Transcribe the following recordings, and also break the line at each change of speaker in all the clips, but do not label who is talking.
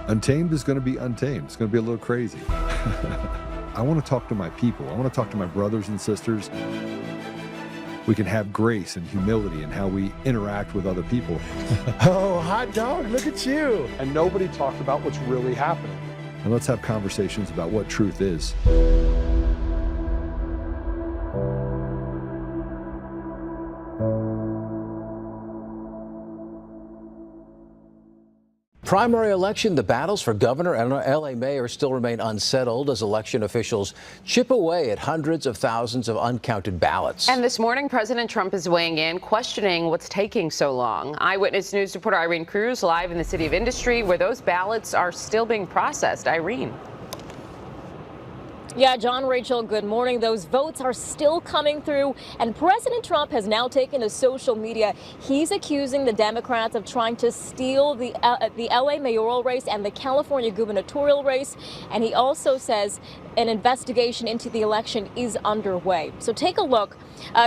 Untamed is going to be untamed. It's going to be a little crazy. I want to talk to my people. I want to talk to my brothers and sisters. We can have grace and humility in how we interact with other people.
Oh, hot dog, look at you.
And nobody talked about what's really happening.
And let's have conversations about what truth is.
Primary election, the battles for governor and LA mayor still remain unsettled as election officials chip away at hundreds of thousands of uncounted ballots.
And this morning, President Trump is weighing in, questioning what's taking so long. Eyewitness News reporter Irene Cruz live in the City of Industry, where those ballots are still being processed. Irene.
Yeah, John, Rachel, good morning. Those votes are still coming through, and President Trump has now taken to social media. He's accusing the Democrats of trying to steal the LA mayoral race and the California gubernatorial race, and he also says an investigation into the election is underway. So take a look.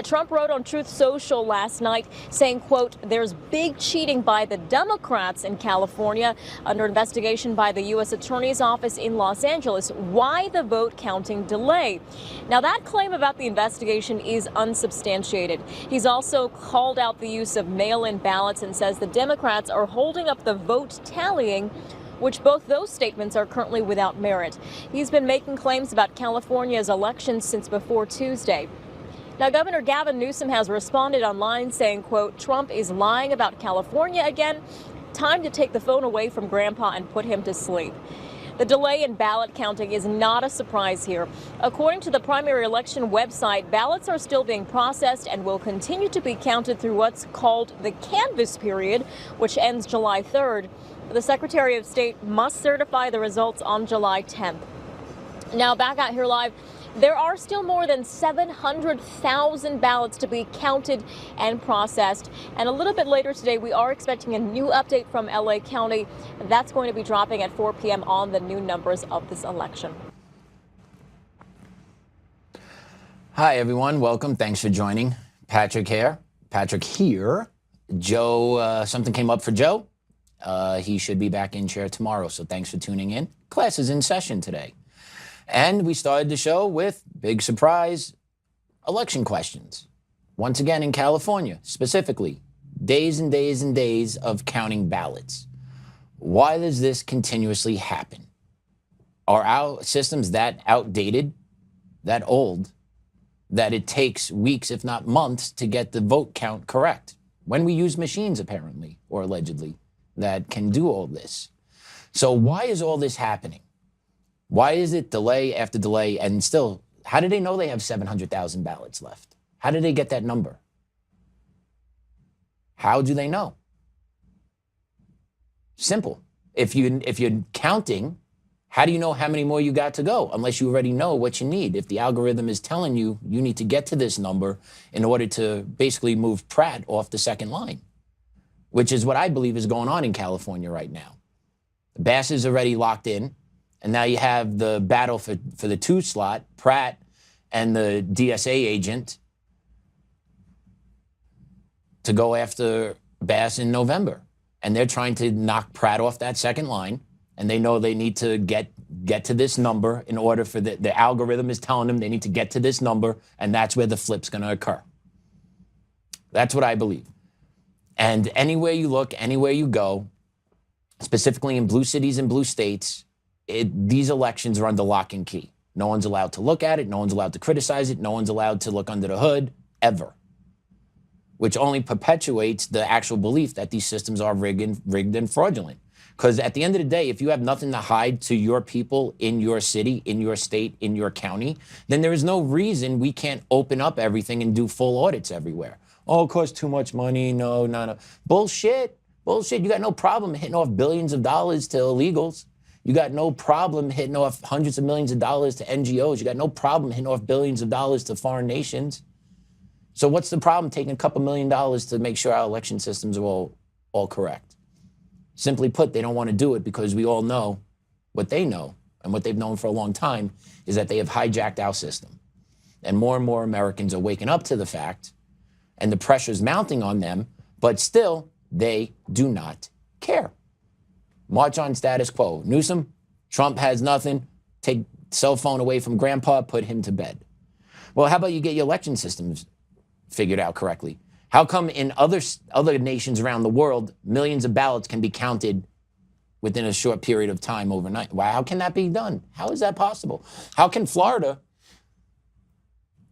Trump wrote on Truth Social last night saying, quote, "There's big cheating by the Democrats in California under investigation by the U.S. Attorney's Office in Los Angeles. Why the vote counting delay?" Now, that claim about the investigation is unsubstantiated. He's also called out the use of mail-in ballots and says the Democrats are holding up the vote tallying, which both those statements are currently without merit. He's been making claims about California's elections since before Tuesday. Now, Governor Gavin Newsom has responded online saying, quote, "Trump is lying about California again. Time to take the phone away from Grandpa and put him to sleep." The delay in ballot counting is not a surprise here. According to the primary election website, ballots are still being processed and will continue to be counted through what's called the canvass period, which ends July 3rd. The Secretary of State must certify the results on July 10th. Now, back out here live, there are still more than 700,000 ballots to be counted and processed. And a little bit later today, we are expecting a new update from LA County. That's going to be dropping at 4 p.m. on the new numbers of this election.
Hi, everyone. Welcome. Thanks for joining. Patrick here. Joe, something came up for Joe. He should be back in chair tomorrow. So thanks for tuning in. Class is in session today. And we started the show with, big surprise, election questions. Once again in California, specifically, days and days and days of counting ballots. Why does this continuously happen? Are our systems that outdated, that old, that it takes weeks, if not months, to get the vote count correct? When we use machines, apparently, or allegedly, that can do all this. So why is all this happening? Why is it delay after delay? And still, how do they know they have 700,000 ballots left? How did they get that number? How do they know? Simple. If you're counting, how do you know how many more you got to go? Unless you already know what you need. If the algorithm is telling you you need to get to this number in order to basically move Pratt off the second line, which is what I believe is going on in California right now. Bass is already locked in. And now you have the battle for the 2 slot, Pratt and the DSA agent, to go after Bass in November. And they're trying to knock Pratt off that second line. And they know they need to get to this number in order for the algorithm is telling them they need to get to this number. And that's where the flip's going to occur. That's what I believe. And anywhere you look, anywhere you go, specifically in blue cities and blue states, these elections are under lock and key. No one's allowed to look at it. No one's allowed to criticize it. No one's allowed to look under the hood, ever. Which only perpetuates the actual belief that these systems are rigged and fraudulent. Because at the end of the day, if you have nothing to hide to your people in your city, in your state, in your county, then there is no reason we can't open up everything and do full audits everywhere. Oh, it costs too much money. No. Bullshit. You got no problem hitting off billions of dollars to illegals. You got no problem hitting off hundreds of millions of dollars to NGOs. You got no problem hitting off billions of dollars to foreign nations. So what's the problem taking a couple $1 million to make sure our election systems are all correct? Simply put, they don't want to do it because we all know what they know, and what they've known for a long time is that they have hijacked our system. And more Americans are waking up to the fact, and the pressure's mounting on them, but still, they do not care. March on status quo. Newsom, Trump has nothing. Take cell phone away from grandpa, put him to bed. Well, how about you get your election systems figured out correctly? How come in other nations around the world, millions of ballots can be counted within a short period of time overnight? Why? How can that be done? How is that possible? How can Florida,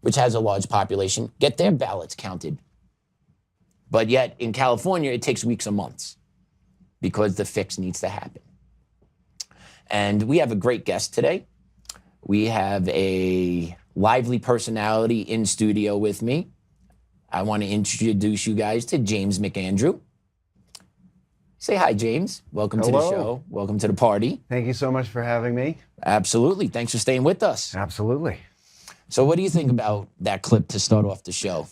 which has a large population, get their ballots counted? But yet in California, it takes weeks or months because the fix needs to happen. And we have a great guest today. We have a lively personality in studio with me. I want to introduce you guys to James McAndrew. Say hi, James. Welcome to the show. Welcome to the party.
Thank you so much for having me.
Absolutely. Thanks for staying with us.
Absolutely.
So what do you think about that clip to start off the show?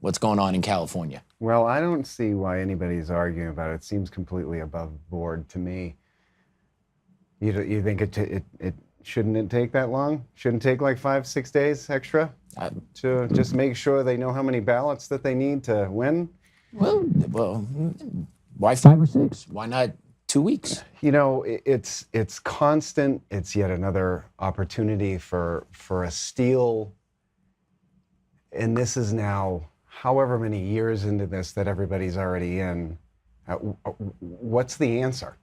What's going on in California?
Well, I don't see why anybody's arguing about it. It seems completely above board to me. You think it shouldn't it take that long? Shouldn't it take like 5-6 days extra to just make sure they know how many ballots that they need to win?
Well, why 5 or 6? Why not 2 weeks?
You know, it's constant. It's yet another opportunity for a steal. And this is now however many years into this that everybody's already in. What's the answer?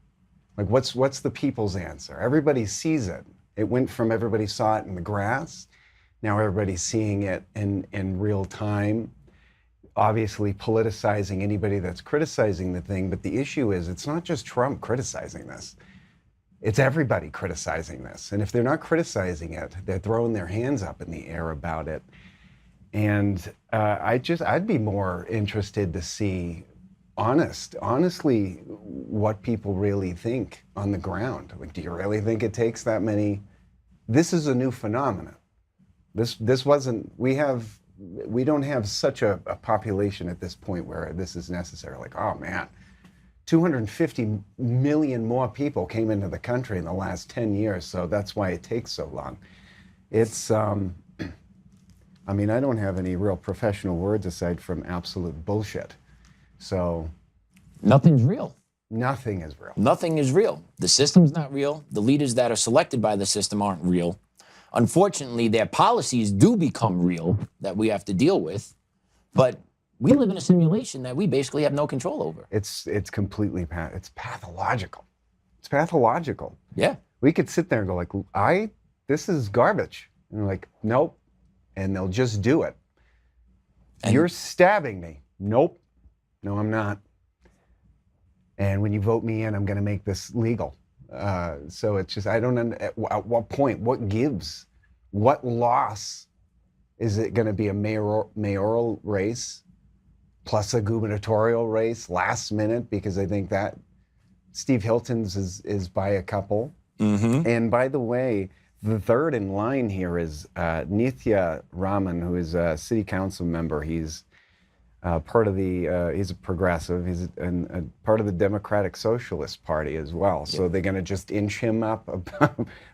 Like, what's the people's answer? Everybody sees it. It went from everybody saw it in the grass. Now everybody's seeing it in real time. Obviously politicizing anybody that's criticizing the thing. But the issue is, it's not just Trump criticizing this. It's everybody criticizing this. And if they're not criticizing it, they're throwing their hands up in the air about it. And I'd be more interested to see honestly, what people really think on the ground. Like, do you really think it takes that many? This is a new phenomenon. This wasn't, we don't have such a population at this point where this is necessary. Like, oh man, 250 million more people came into the country in the last 10 years, so that's why it takes so long. It's, I mean, I don't have any real professional words aside from absolute bullshit. So
nothing's real.
Nothing is real.
Nothing is real. The system's not real. The leaders that are selected by the system aren't real. Unfortunately, their policies do become real that we have to deal with. But we live in a simulation that we basically have no control over.
It's completely it's pathological. It's pathological.
Yeah.
We could sit there and go like, this is garbage. And we're like, nope. And they'll just do it. And you're stabbing me. Nope. No, I'm not. And when you vote me in, I'm going to make this legal. So it's just, I don't know, at what point, what gives? What loss? Is it going to be a mayoral race plus a gubernatorial race last minute? Because I think that Steve Hilton's is by a couple. Mm-hmm. And by the way, the third in line here is Nithya Raman, who is a city council member. He's part of the, he's a progressive. He's a part of the Democratic Socialist Party as well. So they're going to just inch him up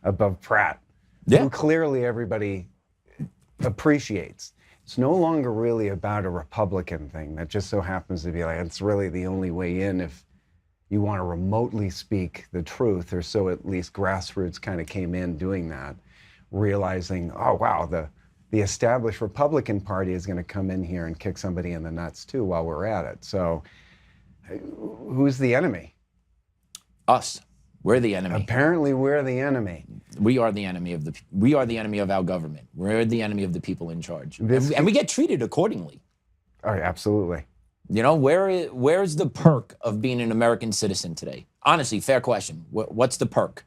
above Pratt, who clearly everybody appreciates. It's no longer really about a Republican thing. That just so happens to be like, it's really the only way in if you want to remotely speak the truth, or so at least grassroots kind of came in doing that, realizing, oh wow, the established Republican Party is going to come in here and kick somebody in the nuts too while we're at it. So who's the enemy?
Us. We're the enemy.
Apparently we're the enemy.
We are the enemy of we are the enemy of our government. We're the enemy of the people in charge. And we get treated accordingly.
Oh, absolutely.
You know, where's the perk of being an American citizen today? Honestly, fair question. What's the perk?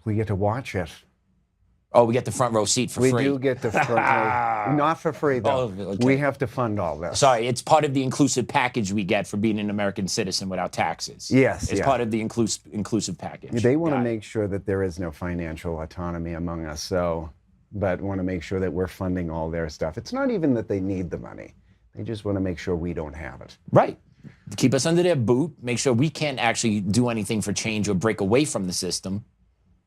We get to watch it.
Oh, we get the front row seat for free.
We do get the front row. Not for free, though. Oh, okay. We have to fund all this.
Sorry, it's part of the inclusive package we get for being an American citizen without taxes.
Yes,
it's part of the inclusive package.
They want to make sure that there is no financial autonomy among us, but want to make sure that we're funding all their stuff. It's not even that they need the money. They just want to make sure we don't have it.
Right. Keep us under their boot, make sure we can't actually do anything for change or break away from the system,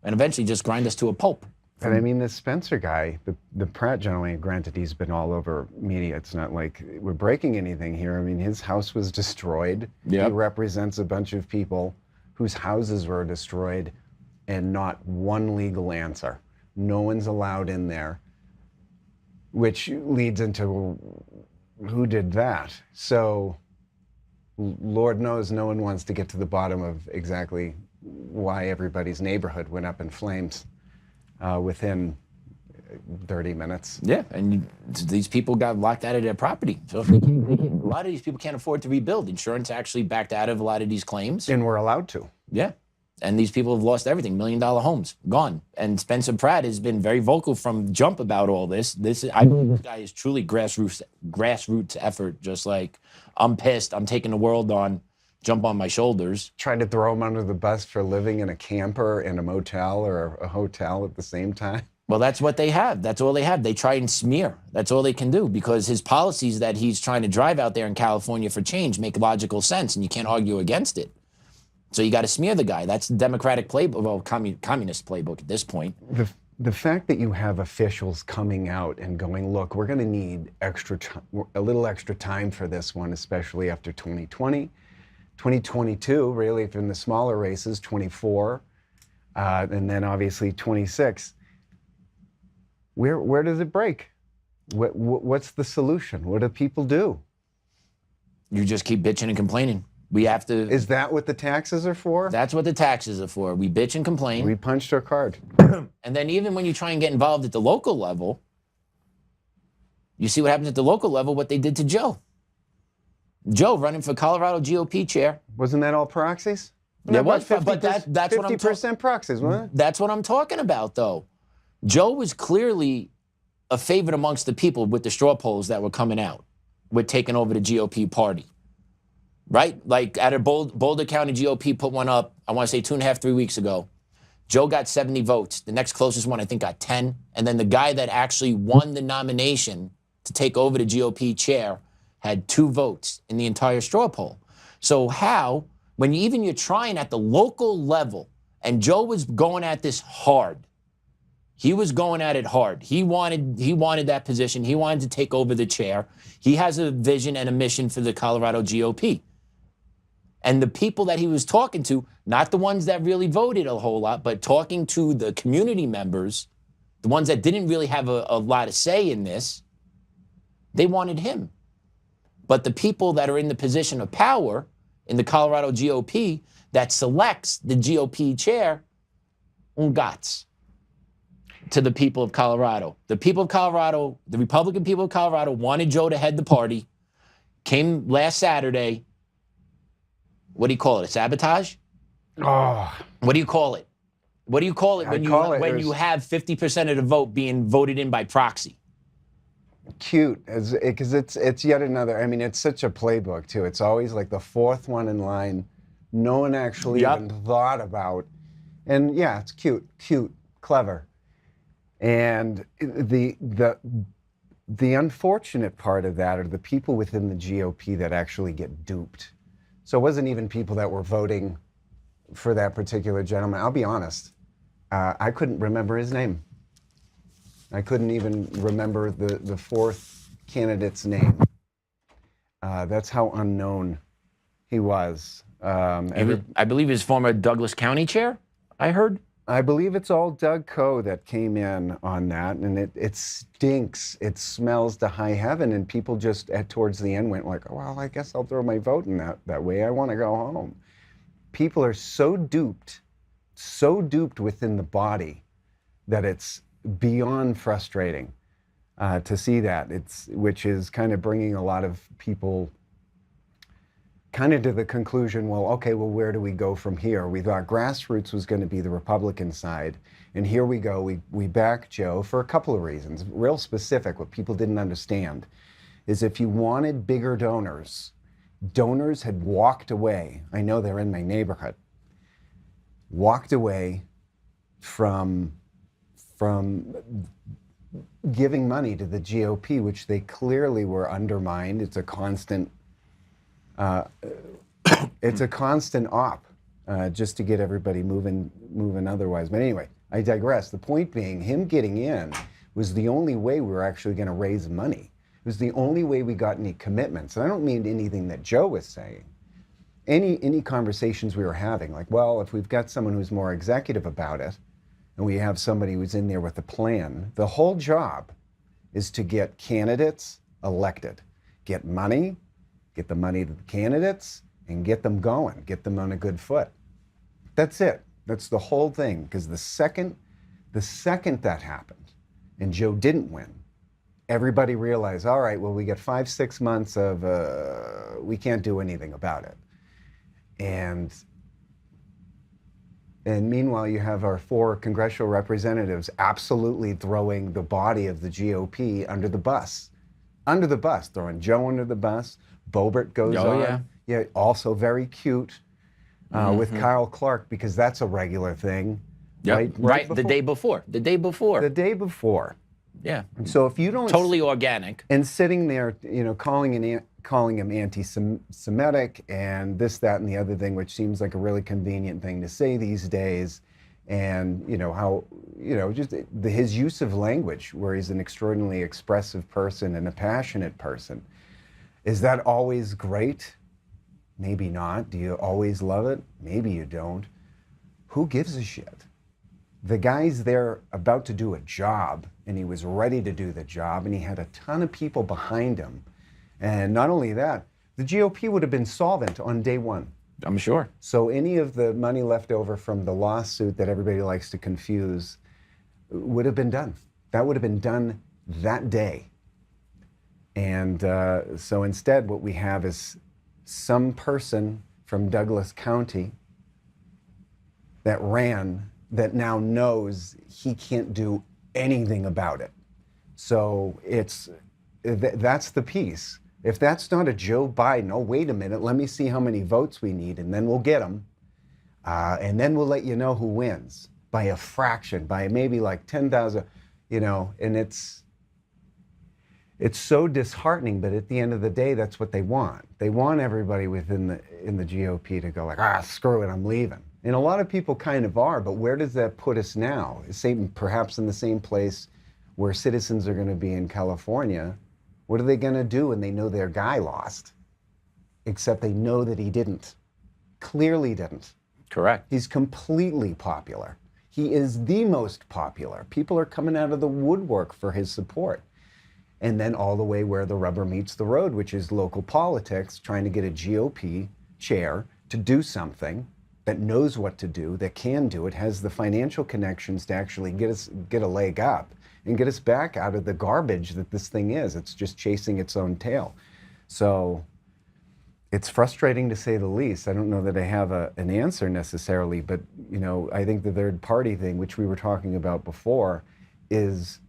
and eventually just grind us to a pulp.
And I mean, this Spencer guy, the Pratt gentleman, granted, he's been all over media. It's not like we're breaking anything here. I mean, his house was destroyed.
Yep.
He represents a bunch of people whose houses were destroyed and not one legal answer. No one's allowed in there, which leads into who did that. So Lord knows no one wants to get to the bottom of exactly why everybody's neighborhood went up in flames within 30 minutes.
Yeah, and these people got locked out of their property. So if they can't, a lot of these people can't afford to rebuild. Insurance actually backed out of a lot of these claims.
And we're allowed to.
Yeah. And these people have lost everything, $1 million homes, gone. And Spencer Pratt has been very vocal from jump about all this. I believe this guy is truly grassroots effort, just like, I'm pissed, I'm taking the world on, jump on my shoulders.
Trying to throw him under the bus for living in a camper in a motel or a hotel at the same time.
Well, that's what they have. That's all they have. They try and smear. That's all they can do, because his policies that he's trying to drive out there in California for change make logical sense, and you can't argue against it. So you got to smear the guy. That's the Democratic playbook, well, communist playbook at this point.
The fact that you have officials coming out and going, look, we're going to need a little extra time for this one, especially after 2020, 2022, really, if in the smaller races, 24, and then obviously 26. Where does it break? What's the solution? What do people do?
You just keep bitching and complaining. We have to.
Is that what the taxes are for?
That's what the taxes are for. We bitch and complain.
We punched our card.
And then even when you try and get involved at the local level, you see what happens at the local level, what they did to Joe. Joe running for Colorado GOP chair.
Wasn't that all proxies?
Yeah,
About 50%,
but that's what I'm
50% proxies, wasn't it?
That's what I'm talking about, though. Joe was clearly a favorite amongst the people with the straw polls that were coming out, with taking over the GOP party. Right? Like at a Boulder County GOP put one up, I want to say 2.5, 3 weeks ago. Joe got 70 votes. The next closest one, I think, got 10. And then the guy that actually won the nomination to take over the GOP chair had 2 votes in the entire straw poll. So how, when you're trying at the local level, and Joe was going at this hard. He was going at it hard. He wanted that position. He wanted to take over the chair. He has a vision and a mission for the Colorado GOP. And the people that he was talking to, not the ones that really voted a whole lot, but talking to the community members, the ones that didn't really have a lot of say in this, they wanted him. But the people that are in the position of power in the Colorado GOP that selects the GOP chair, ungats to the people of Colorado. The people of Colorado, the Republican people of Colorado wanted Joe to head the party, came last Saturday. What do you call it? A sabotage?
Oh.
What do you call it? What do you call it when you have 50% of the vote being voted in by proxy?
Cute, because it's yet another. I mean, it's such a playbook too. It's always like the 4th one in line. No one actually even thought about. And yeah, it's cute, clever. And the unfortunate part of that are the people within the GOP that actually get duped. So it wasn't even people that were voting for that particular gentleman. I'll be honest, I couldn't remember his name. I couldn't even remember the 4th candidate's name. That's how unknown he was.
I believe his former Douglas County chair, I heard.
I believe it's all Doug Coe that came in on that, and it stinks. It smells to high heaven, and people just towards the end went like, oh, well, I guess I'll throw my vote in that way. I want to go home. People are so duped within the body that it's beyond frustrating to see that. Which is kind of bringing a lot of people kind of to the conclusion, well, okay, well, where do we go from here? We thought grassroots was going to be the Republican side, and here we go. We back Joe for a couple of reasons. Real specific, what people didn't understand is if you wanted bigger donors had walked away. I know they're in my neighborhood. Walked away from giving money to the GOP, which they clearly were undermined. It's a constant op just to get everybody moving otherwise. But anyway, I digress. The point being, him getting in was the only way we were actually going to raise money. It was the only way we got any commitments. And I don't mean anything that Joe was saying. Any conversations we were having, like, well, if we've got someone who's more executive about it, and we have somebody who's in there with a plan, the whole job is to get candidates elected, get money, get the money to the candidates, and get them going, get them on a good foot. That's it. That's the whole thing. Because the second that happened, and Joe didn't win, everybody realized, all right, well, we get 5-6 months of we can't do anything about it. And meanwhile, you have our 4 congressional representatives absolutely throwing the body of the GOP under the bus, throwing Joe under the bus. Boebert goes on. Yeah, also very cute with Kyle Clark, because that's a regular thing.
Yep. Right. The day before. The day before. Yeah.
And so if you don't
totally organic
and sitting there, calling him anti-Semitic and this, that, and the other thing, which seems like a really convenient thing to say these days, and his use of language, where he's an extraordinarily expressive person and a passionate person, is that always great? Maybe not. Do you always love it? Maybe you don't. Who gives a shit? The guy's there about to do a job, and he was ready to do the job, and he had a ton of people behind him. And not only that, the GOP would have been solvent on day one.
I'm sure.
So any of the money left over from the lawsuit that everybody likes to confuse would have been done. That would have been done that day. And so instead, what we have is some person from Douglas County that ran that now knows he can't do anything about it. So that's the piece. If that's not a Joe Biden, oh, wait a minute, let me see how many votes we need, and then we'll get them. And then we'll let you know who wins by a fraction, by maybe like 10,000, and it's so disheartening, but at the end of the day, that's what they want. They want everybody in the GOP to go like, screw it, I'm leaving. And a lot of people kind of are, but where does that put us now? Perhaps in the same place where citizens are going to be in California. What are they going to do when they know their guy lost? Except they know that he didn't. Clearly didn't.
Correct.
He's completely popular. He is the most popular. People are coming out of the woodwork for his support. And then all the way where the rubber meets the road, which is local politics, trying to get a GOP chair to do something that knows what to do, that can do it, has the financial connections to actually get a leg up and get us back out of the garbage that this thing is. It's just chasing its own tail. So it's frustrating to say the least. I don't know that I have an answer necessarily, but I think the third party thing, which we were talking about before, is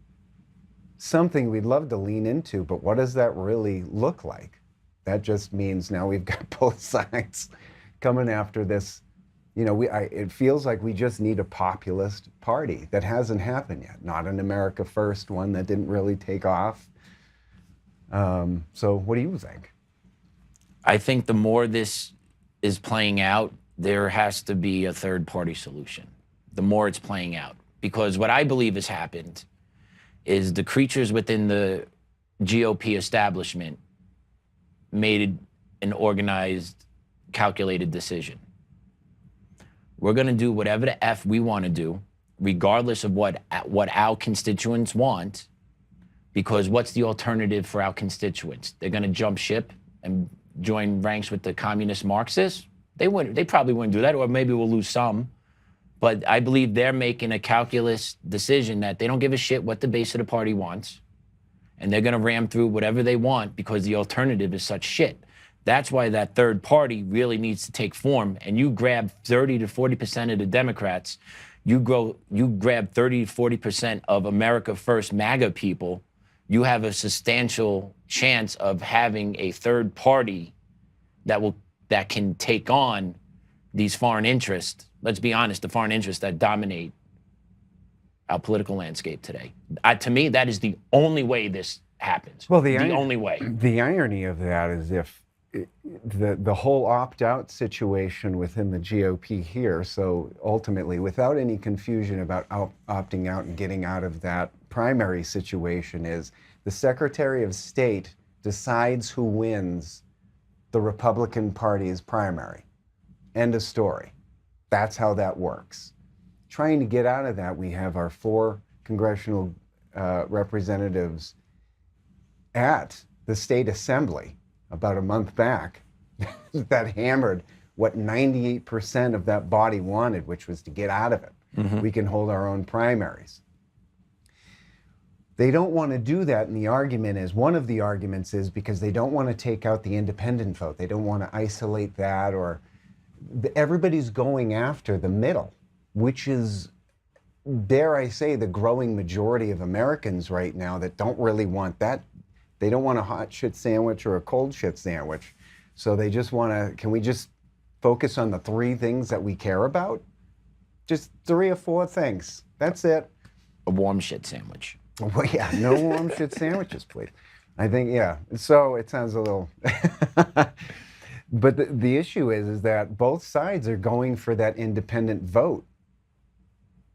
something we'd love to lean into, but what does that really look like? That just means now we've got both sides coming after this. It feels like we just need a populist party. That hasn't happened yet. Not an America First one that didn't really take off. So what do you think?
I think the more this is playing out, there has to be a third party solution. The more it's playing out. Because what I believe has happened is the creatures within the GOP establishment made an organized, calculated decision. We're going to do whatever the F we want to do, regardless of what our constituents want, because what's the alternative for our constituents? They're going to jump ship and join ranks with the communist Marxists? They probably wouldn't do that, or maybe we'll lose some. But I believe they're making a calculus decision that they don't give a shit what the base of the party wants, and they're going to ram through whatever they want because the alternative is such shit. That's why that third party really needs to take form. And you grab 30 to 40% of the Democrats, you grab 30 to 40% of America First MAGA people, you have a substantial chance of having a third party that can take on these foreign interests. Let's be honest, the foreign interests that dominate our political landscape today. To me, that is the only way this happens.
Well,
the only way.
The irony of that is if the whole opt-out situation within the GOP here, so ultimately, without any confusion about opting out and getting out of that primary situation, is the Secretary of State decides who wins the Republican Party's primary. End of story. That's how that works. Trying to get out of that, we have our 4 congressional representatives at the state assembly about a month back that hammered what 98% of that body wanted, which was to get out of it. We can hold our own primaries. They don't want to do that, and the argument is, one of the arguments is because they don't want to take out the independent vote. They don't want to isolate that, or everybody's going after the middle, which is, dare I say, the growing majority of Americans right now that don't really want that. They don't want a hot shit sandwich or a cold shit sandwich. So they just want to, can we just focus on the 3 things that we care about? Just 3 or 4 things. That's it.
A warm shit sandwich.
Well, yeah, no warm shit sandwiches, please. I think, yeah. So it sounds a little... But the issue is that both sides are going for that independent vote.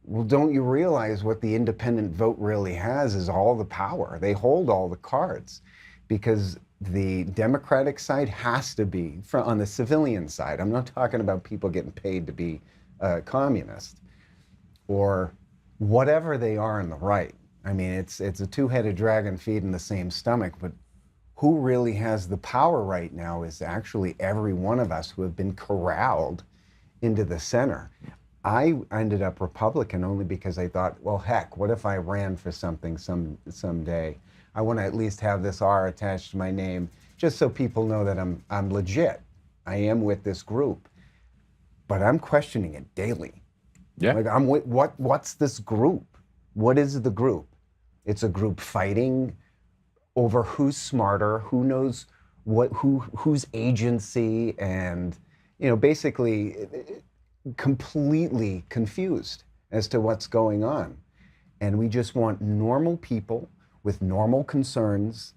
Well, don't you realize what the independent vote really has is all the power. They hold all the cards, because the Democratic side has to be, on the civilian side, I'm not talking about people getting paid to be a communist or whatever they are on the right. I mean, it's a 2-headed dragon feeding the same stomach, but who really has the power right now is actually every one of us who have been corralled into the center. I ended up Republican only because I thought, well, heck, what if I ran for something someday? I want to at least have this R attached to my name, just so people know that I'm legit. I am with this group, but I'm questioning it daily.
Yeah.
Like, I'm with, what's this group? What is the group? It's a group fighting over who's smarter, who knows whose agency, and basically completely confused as to what's going on. And we just want normal people with normal concerns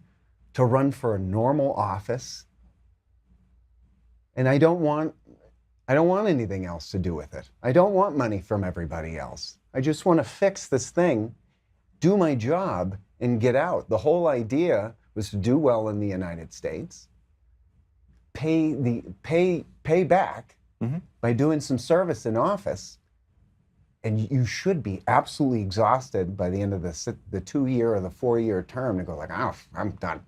to run for a normal office. And I don't want anything else to do with it. I don't want money from everybody else. I just want to fix this thing, do my job, and get out. The whole idea was to do well in the United States, pay back by doing some service in office, and you should be absolutely exhausted by the end of the 2-year or the 4-year term to go like, oh, I'm done.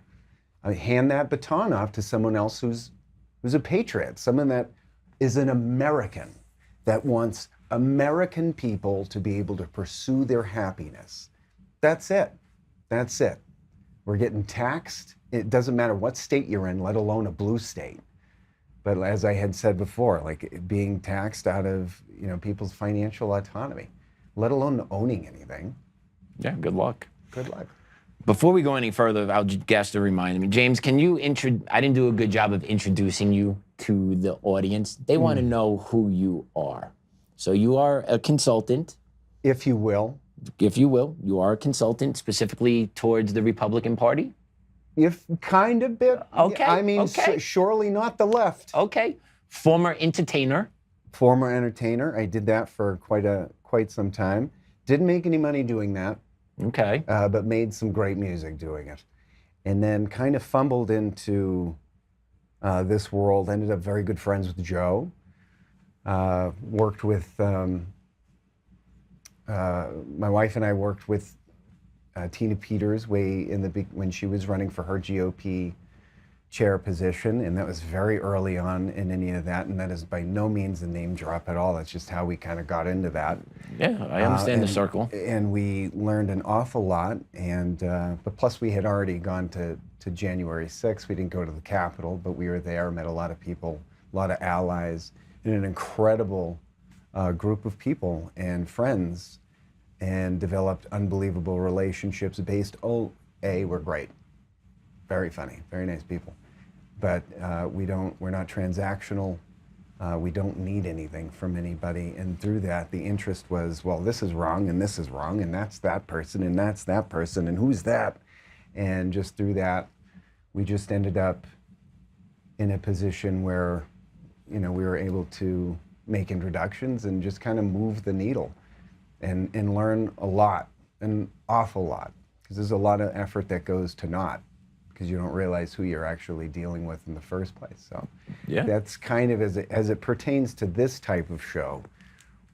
I hand that baton off to someone else who's a patriot, someone that is an American, that wants American people to be able to pursue their happiness. That's it. That's it. We're getting taxed. It doesn't matter what state you're in, let alone a blue state. But as I had said before, like being taxed out of people's financial autonomy, let alone owning anything.
Yeah, good luck.
Good luck.
Before we go any further, I'll just guess to remind me, James, can you I didn't do a good job of introducing you to the audience. They want to know who you are. So you are a consultant.
If you will.
If you will, you are a consultant specifically towards the Republican Party?
If kind of bit.
Okay.
I mean,
okay.
Surely not the left.
Okay. Former entertainer.
Former entertainer. I did that for quite some time. Didn't make any money doing that.
Okay.
But made some great music doing it. And then kind of fumbled into this world. Ended up very good friends with Joe. Worked with, my wife and I worked with Tina Peters when she was running for her GOP chair position, and that was very early on in any of that, and that is by no means a name drop at all. That's just how we kind of got into that.
Yeah, I understand the circle.
And we learned an awful lot, and but plus we had already gone to January 6th. We didn't go to the Capitol, but we were there, met a lot of people, a lot of allies, and an incredible group of people and friends, and developed unbelievable relationships based, we're great. Very funny, very nice people. But we're not transactional. We don't need anything from anybody. And through that, the interest was, well, this is wrong, and this is wrong, and that's that person, and that's that person, and who's that? And just through that, we just ended up in a position where, we were able to make introductions and just kind of move the needle and learn a lot, an awful lot, because there's a lot of effort that goes to naught because you don't realize who you're actually dealing with in the first place. So that's kind of, as it pertains to this type of show,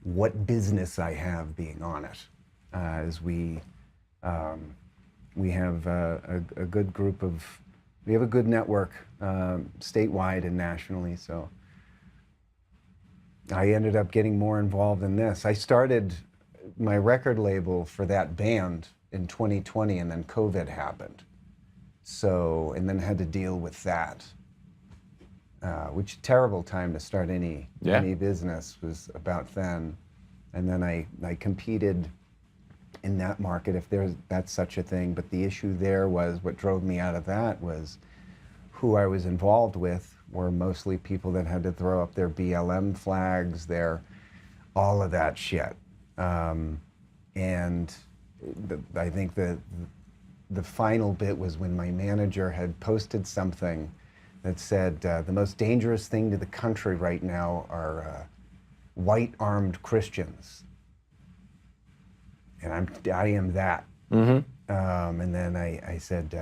what business I have being on it. As we have a good group of, we have a good network statewide and nationally, so I ended up getting more involved in this. I started my record label for that band in 2020, and then COVID happened. So, and then had to deal with that, which terrible time to start any business was about then. And then I competed in that market, if that's such a thing. But the issue there was, what drove me out of that was who I was involved with were mostly people that had to throw up their BLM flags, all of that shit. And I think the final bit was when my manager had posted something that said, the most dangerous thing to the country right now are white armed Christians. And I am that. And then I said,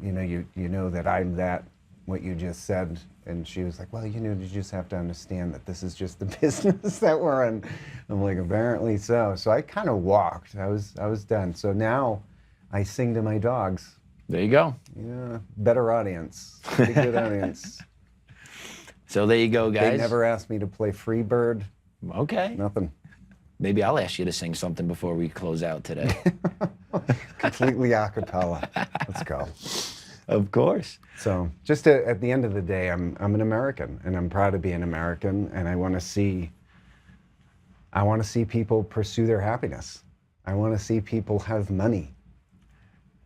you know that I'm that, what you just said. And she was like, well, you just have to understand that this is just the business that we're in. I'm like, apparently so. So I kind of walked. I was done. So now I sing to my dogs.
There you go.
Yeah, better audience. Pretty good audience.
So there you go, guys.
They never asked me to play Freebird.
Okay.
Nothing.
Maybe I'll ask you to sing something before we close out today.
Completely a cappella. Let's go.
Of course.
So just at the end of the day, I'm an American, and I'm proud to be an American, and I want to see people pursue their happiness. I want to see people have money.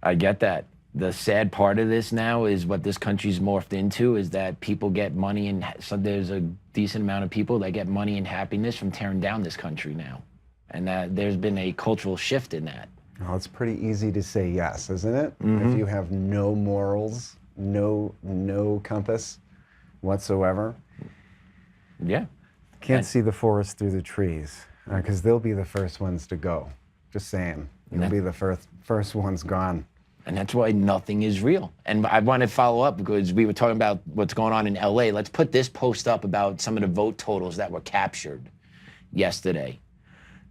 I get that. The sad part of this now is what this country's morphed into is that people get money, and so there's a decent amount of people that get money and happiness from tearing down this country now. And that there's been a cultural shift in that.
Well, it's pretty easy to say yes, isn't it? If you have no morals, no compass whatsoever.
Yeah.
Can't see the forest through the trees, because they'll be the first ones to go. Just saying. They'll be the first ones gone.
And that's why nothing is real. And I want to follow up because we were talking about what's going on in LA. Let's put this post up about some of the vote totals that were captured yesterday.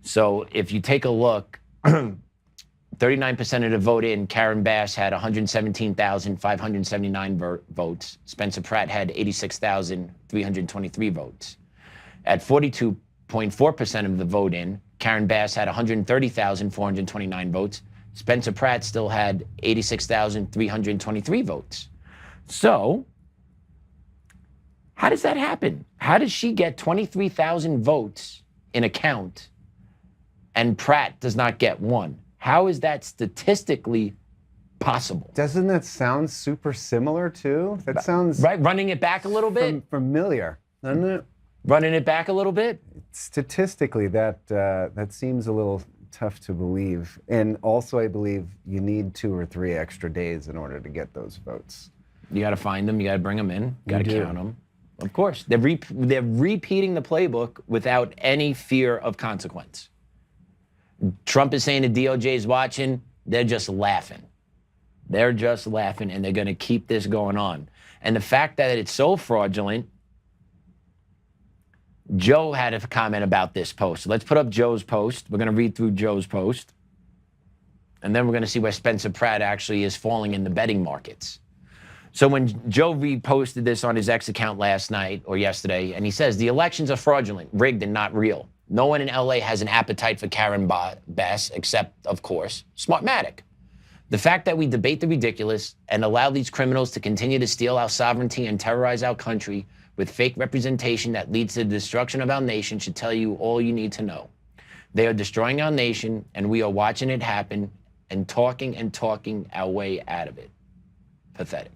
So if you take a look, 39% of the vote in, Karen Bass had 117,579 votes. Spencer Pratt had 86,323 votes. At 42.4% of the vote in, Karen Bass had 130,429 votes. Spencer Pratt still had 86,323 votes. So, how does that happen? How does she get 23,000 votes in a count and Pratt does not get one? How is that statistically possible?
Doesn't that sound super similar too? That sounds
right. Running it back a little bit.
Familiar, doesn't it?
Running it back a little bit.
Statistically, that seems a little tough to believe. And also, I believe you need 2 or 3 extra days in order to get those votes.
You got to find them. You got to bring them in. You got to count them. Of course, they're repeating the playbook without any fear of consequence. Trump is saying the DOJ is watching. They're just laughing. They're just laughing, and they're going to keep this going on. And the fact that it's so fraudulent, Joe had a comment about this post. So let's put up Joe's post. We're going to read through Joe's post. And then we're going to see where Spencer Pratt actually is falling in the betting markets. So when Joe reposted this on his X account last night or yesterday, and he says, the elections are fraudulent, rigged, and not real. No one in LA has an appetite for Karen Bass, except, of course, Smartmatic. The fact that we debate the ridiculous and allow these criminals to continue to steal our sovereignty and terrorize our country with fake representation that leads to the destruction of our nation should tell you all you need to know. They are destroying our nation, and we are watching it happen and talking our way out of it. Pathetic.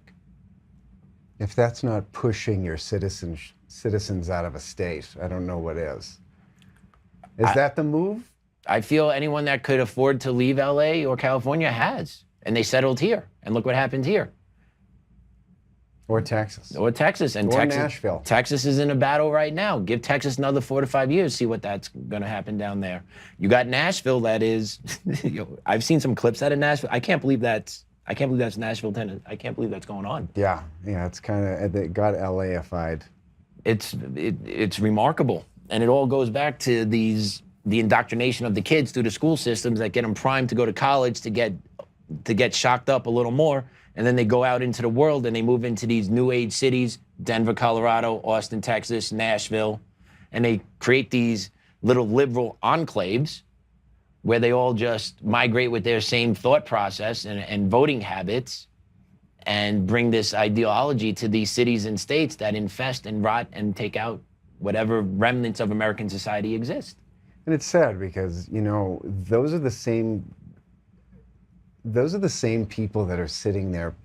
If that's not pushing your citizens out of a state, I don't know what is. Is that the move?
I feel anyone that could afford to leave LA or California has, and they settled here. And look what happened here.
Or Texas.
Or Texas. And
Or
Texas,
Nashville.
Texas is in a battle right now. Give Texas another 4 to 5 years, see what that's going to happen down there. You got Nashville, that is, I've seen some clips out of Nashville. I can't believe that's Nashville, Tennessee. I can't believe that's going on.
Yeah, it's kind of, it got LA-ified.
It's remarkable. And it all goes back to the indoctrination of the kids through the school systems that get them primed to go to college to get shocked up a little more. And then they go out into the world and they move into these new age cities, Denver, Colorado, Austin, Texas, Nashville, and they create these little liberal enclaves where they all just migrate with their same thought process and voting habits and bring this ideology to these cities and states that infest and rot and take out whatever remnants of American society exist.
And it's sad because, those are the same people that are sitting there,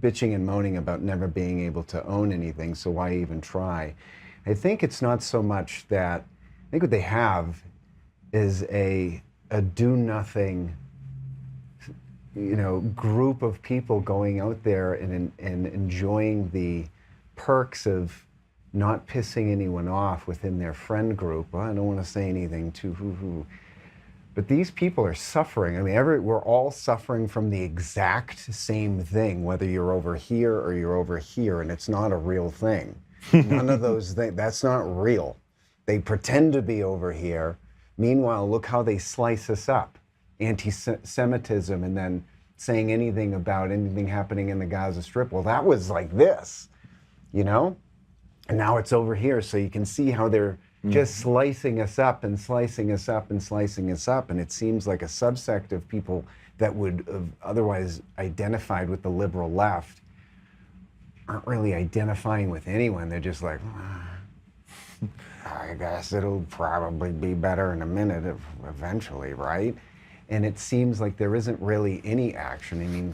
bitching and moaning about never being able to own anything, so why even try? I think it's not so much that, I think what they have is a do-nothing, group of people going out there and enjoying the perks of not pissing anyone off within their friend group. Well, I don't want to say anything too hoo-hoo. But these people are suffering. I mean, we're all suffering from the exact same thing, whether you're over here or you're over here, and it's not a real thing. None of those things, that's not real. They pretend to be over here. Meanwhile, look how they slice us up. Anti-Semitism, and then saying anything about anything happening in the Gaza Strip. Well, that was like this, And now it's over here, so you can see how they're just slicing us up and slicing us up and slicing us up. And it seems like a subsect of people that would have otherwise identified with the liberal left aren't really identifying with anyone. They're just like, I guess it'll probably be better in a minute eventually, right? And it seems like there isn't really any action. I mean,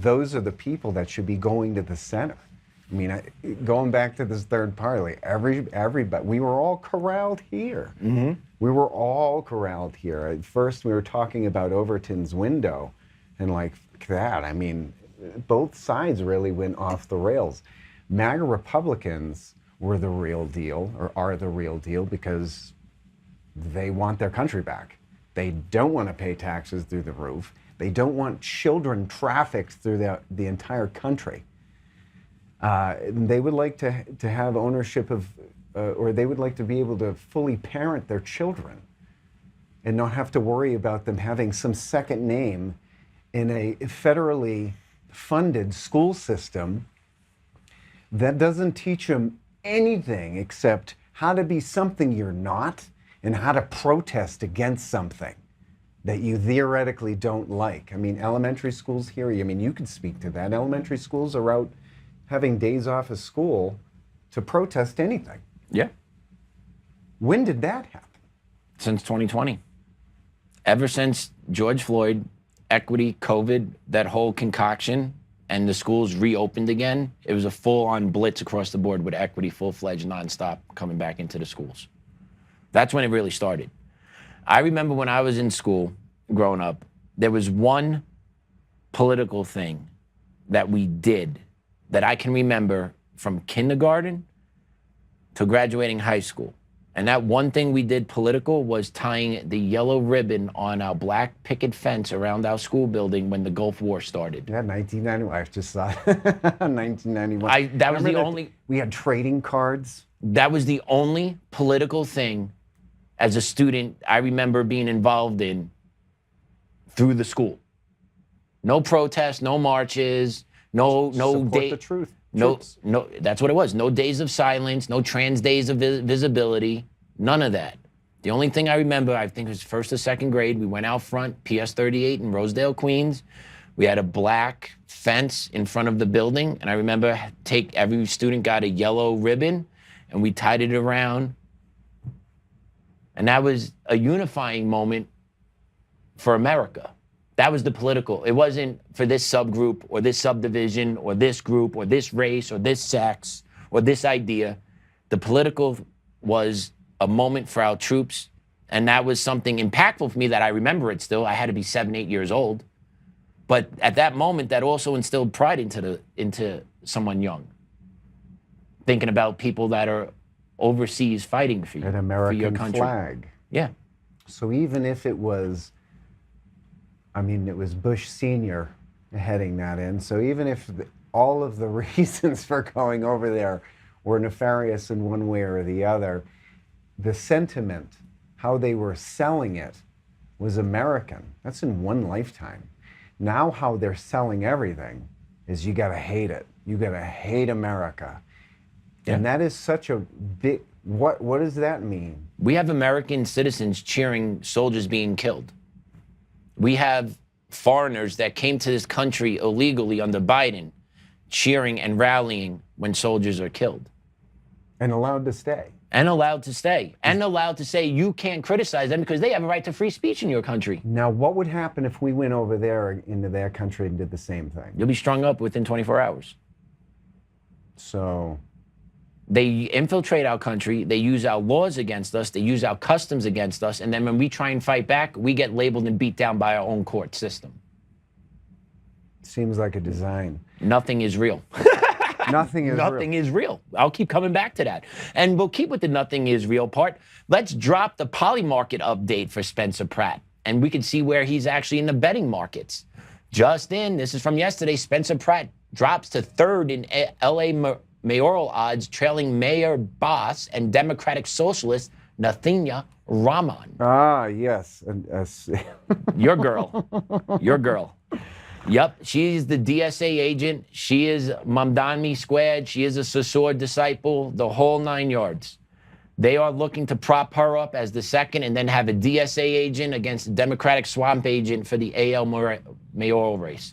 those are the people that should be going to the center. I mean, going back to this third party, everybody, we were all corralled here. Mm-hmm. We were all corralled here. At first, we were talking about Overton's window, and like that, I mean, both sides really went off the rails. MAGA Republicans were the real deal, or are the real deal, because they want their country back. They don't want to pay taxes through the roof. They don't want children trafficked through the entire country. They would like to have ownership of, or they would like to be able to fully parent their children and not have to worry about them having some second name in a federally funded school system that doesn't teach them anything except how to be something you're not and how to protest against something that you theoretically don't like. I mean, elementary schools here, I mean, you could speak to that. Elementary schools are out having days off of school to protest anything.
Yeah.
When did that happen?
Since 2020. Ever since George Floyd, equity, COVID, that whole concoction, and the schools reopened again, it was a full-on blitz across the board with equity, full-fledged, nonstop, coming back into the schools. That's when it really started. I remember when I was in school, growing up, there was one political thing that we did that I can remember from kindergarten to graduating high school. And that one thing we did political was tying the yellow ribbon on our black picket fence around our school building when the Gulf War started.
Yeah, 1991. I just saw 1991.
That was the only.
We had trading cards.
That was the only political thing as a student I remember being involved in through the school. No protests, no marches, no
Support
day.
the truth.
No, that's what it was. No days of silence, no trans days of visibility, none of that. The only thing I remember, I think it was first or second grade, we went out front, PS 38 in Rosedale, Queens. We had a black fence in front of the building, and I remember every student got a yellow ribbon, and we tied it around. And that was a unifying moment for America. That was the political. It wasn't for this subgroup or this subdivision or this group or this race or this sex or this idea. The political was a moment for our troops, and that was something impactful for me that I remember it still. I had to be 7, 8 years old. But at that moment, that also instilled pride into someone young. Thinking about people that are overseas fighting for you,
An
for
American
your country.
flag.
Yeah.
So even if it was, I mean, it was Bush Sr. heading that in. So even if all of the reasons for going over there were nefarious in one way or the other, the sentiment, how they were selling it, was American. That's in one lifetime. Now how they're selling everything is you gotta hate it. You gotta hate America.
Yeah.
And that is such a big, what does that mean?
We have American citizens cheering soldiers being killed. We have foreigners that came to this country illegally under Biden cheering and rallying when soldiers are killed.
And allowed to stay.
And allowed to stay. And allowed to say you can't criticize them because they have a right to free speech in your country.
Now, what would happen if we went over there into their country and did the same thing?
You'll be strung up within 24 hours.
So
they infiltrate our country, they use our laws against us, they use our customs against us, and then when we try and fight back, we get labeled and beat down by our own court system.
seems like a design.
Nothing is real.
Nothing is
Nothing
real.
is real. I'll keep coming back to that. And we'll keep with the nothing is real part. Let's drop the poly market update for Spencer Pratt, and we can see where he's actually in the betting markets. Just in, this is from yesterday, Spencer Pratt drops to third in LA mayoral odds, trailing Mayor Boss and Democratic Socialist Nathanya Raman.
Ah, yes.
Your girl. Your girl. Yep, she's the DSA agent. She is Mamdani squared. She is a Saussure disciple, the whole 9 yards. They are looking to prop her up as the second and then have a DSA agent against a Democratic swamp agent for the AL mayoral race.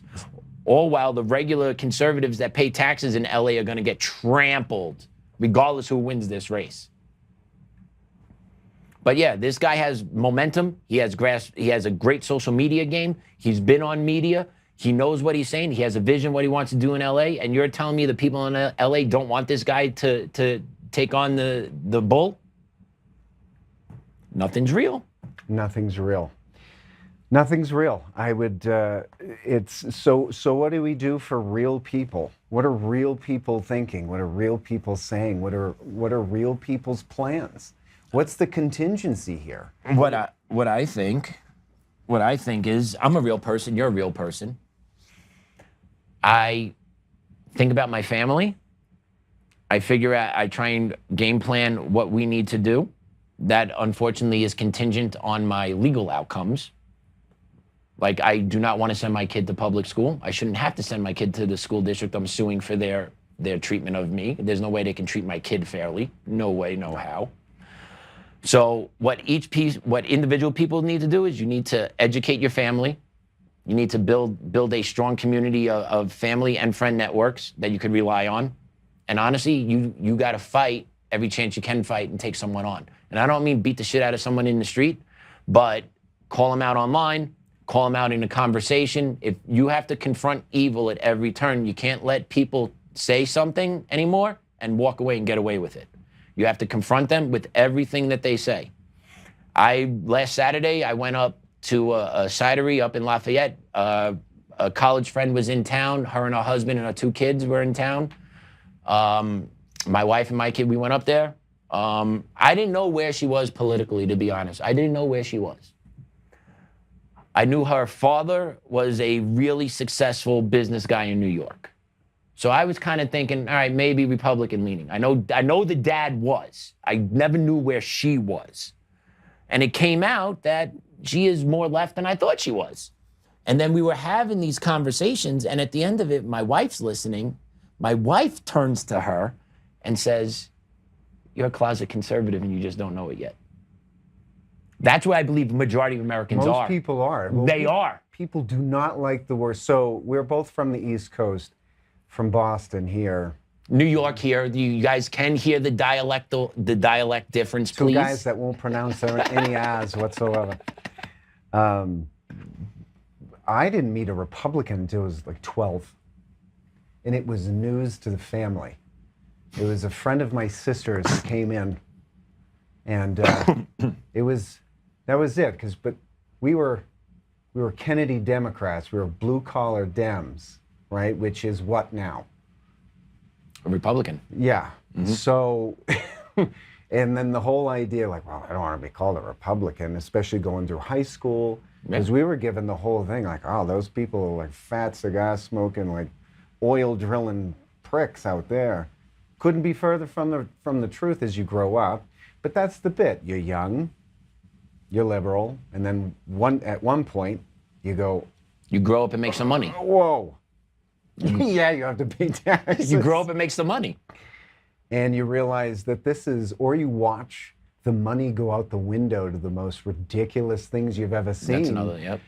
All while the regular conservatives that pay taxes in LA are going to get trampled, regardless who wins this race. But yeah, this guy has momentum. He has a great social media game. He's been on media. He knows what he's saying. He has a vision what he wants to do in LA. And you're telling me the people in LA don't want this guy to take on the bull? Nothing's real.
Nothing's real. Nothing's real. I would, it's, so what do we do for real people? What are real people thinking? What are real people saying? What are real people's plans? What's the contingency here?
What I think is, I'm a real person, you're a real person. I think about my family. I figure out, I try and game plan what we need to do. That unfortunately is contingent on my legal outcomes. Like, I do not want to send my kid to public school. I shouldn't have to send my kid to the school district I'm suing for their treatment of me. There's no way they can treat my kid fairly. No way, no how. So what individual people need to do is you need to educate your family. You need to build a strong community of family and friend networks that you can rely on. And honestly, you got to fight every chance you can fight and take someone on. And I don't mean beat the shit out of someone in the street, but call them out online, call them out in a conversation. If you have to confront evil at every turn, you can't let people say something anymore and walk away and get away with it. You have to confront them with everything that they say. Last Saturday, I went up to a cidery up in Lafayette. A college friend was in town. Her and her husband and her 2 kids were in town. My wife and my kid, we went up there. I didn't know where she was politically, to be honest. I didn't know where she was. I knew her father was a really successful business guy in New York. So I was kind of thinking, all right, maybe Republican leaning. I know the dad was. I never knew where she was. And it came out that she is more left than I thought she was. And then we were having these conversations, and at the end of it, my wife's listening. My wife turns to her and says, "You're a closet conservative and you just don't know it yet." That's what I believe the majority of Americans are.
Most people are.
They are.
People do not like the word. So we're both from the East Coast, from Boston here.
New York here. You guys can hear the dialect difference, please.
2 guys that won't pronounce any A's whatsoever. I didn't meet a Republican until I was like 12. And it was news to the family. It was a friend of my sister's who came in. And that was it. But we were Kennedy Democrats. We were blue collar Dems, right? Which is what now?
A Republican.
Yeah. So, and then the whole idea, like, well, I don't want to be called a Republican, especially going through high school, because we were given the whole thing, like, oh, those people are like fat cigar smoking, like oil drilling pricks out there. Couldn't be further from the truth as you grow up. But that's the bit. You're young, you're liberal, and then at one point you go,
You grow up and make some money.
whoa. Yeah, you have to pay taxes.
You grow up and make some money.
And you realize that this is, or you watch the money go out the window to the most ridiculous things you've ever seen.
That's another, yep.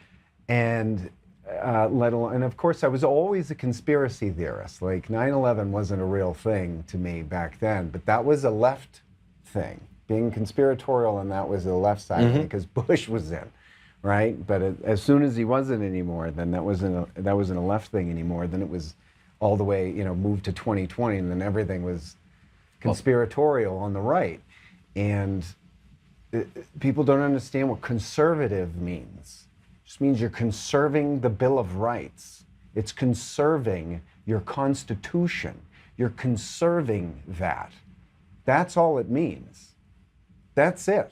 And let alone, and of course I was always a conspiracy theorist. Like 9/11 wasn't a real thing to me back then, but that was a left thing. Being conspiratorial, and that was the left side because Bush was in, right? But as soon as he wasn't anymore, then that wasn't a left thing anymore. Then it was all the way, moved to 2020, and then everything was conspiratorial on the right. And people don't understand what conservative means. It just means you're conserving the Bill of Rights. It's conserving your Constitution. You're conserving that. That's all it means. That's it.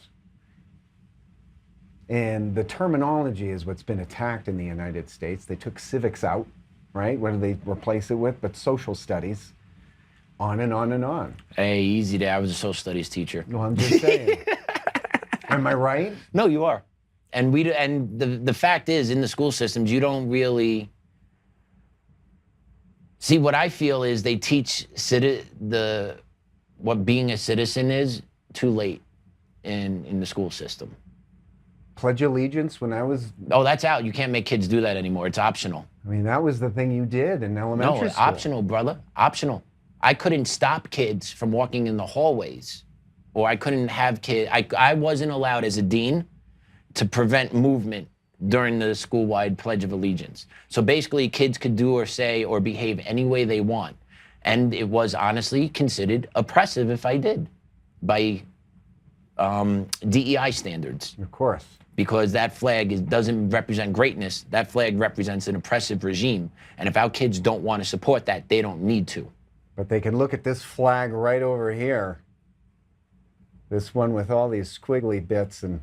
And the terminology is what's been attacked in the United States. They took civics out, right? What did they replace it with? But social studies. On and on and on.
Hey, easy there. I was a social studies teacher.
Well, I'm just saying. Am I right?
No, you are. And the fact is, in the school systems, you don't really see. What I feel is they teach what being a citizen is too late in the school system.
Pledge allegiance when I was...
Oh, that's out. You can't make kids do that anymore. It's optional.
I mean, that was the thing you did in elementary school.
Optional, brother. Optional. I couldn't stop kids from walking in the hallways, or I couldn't have kids. I wasn't allowed as a dean to prevent movement during the school-wide Pledge of Allegiance. So basically, kids could do or say or behave any way they want. And it was honestly considered oppressive if I did by DEI standards.
Of course.
Because that flag doesn't represent greatness. That flag represents an oppressive regime. And if our kids don't want to support that, they don't need to.
But they can look at this flag right over here. This one with all these squiggly bits and...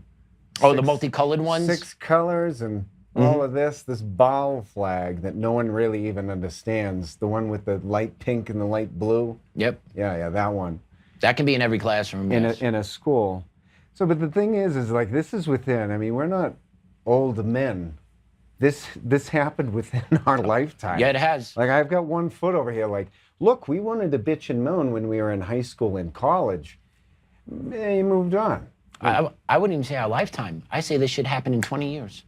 Oh, the multicolored ones?
6 colors and all of this Baal flag that no one really even understands. The one with the light pink and the light blue.
Yep.
Yeah, that one.
That can be in every classroom.
In a school. So, but the thing is like this is within, I mean, we're not old men. This happened within our lifetime.
Yeah, it has.
Like I've got 1 foot over here, like, look, we wanted to bitch and moan when we were in high school and college. You moved on.
I wouldn't even say our lifetime. I say this should happen in 20 years.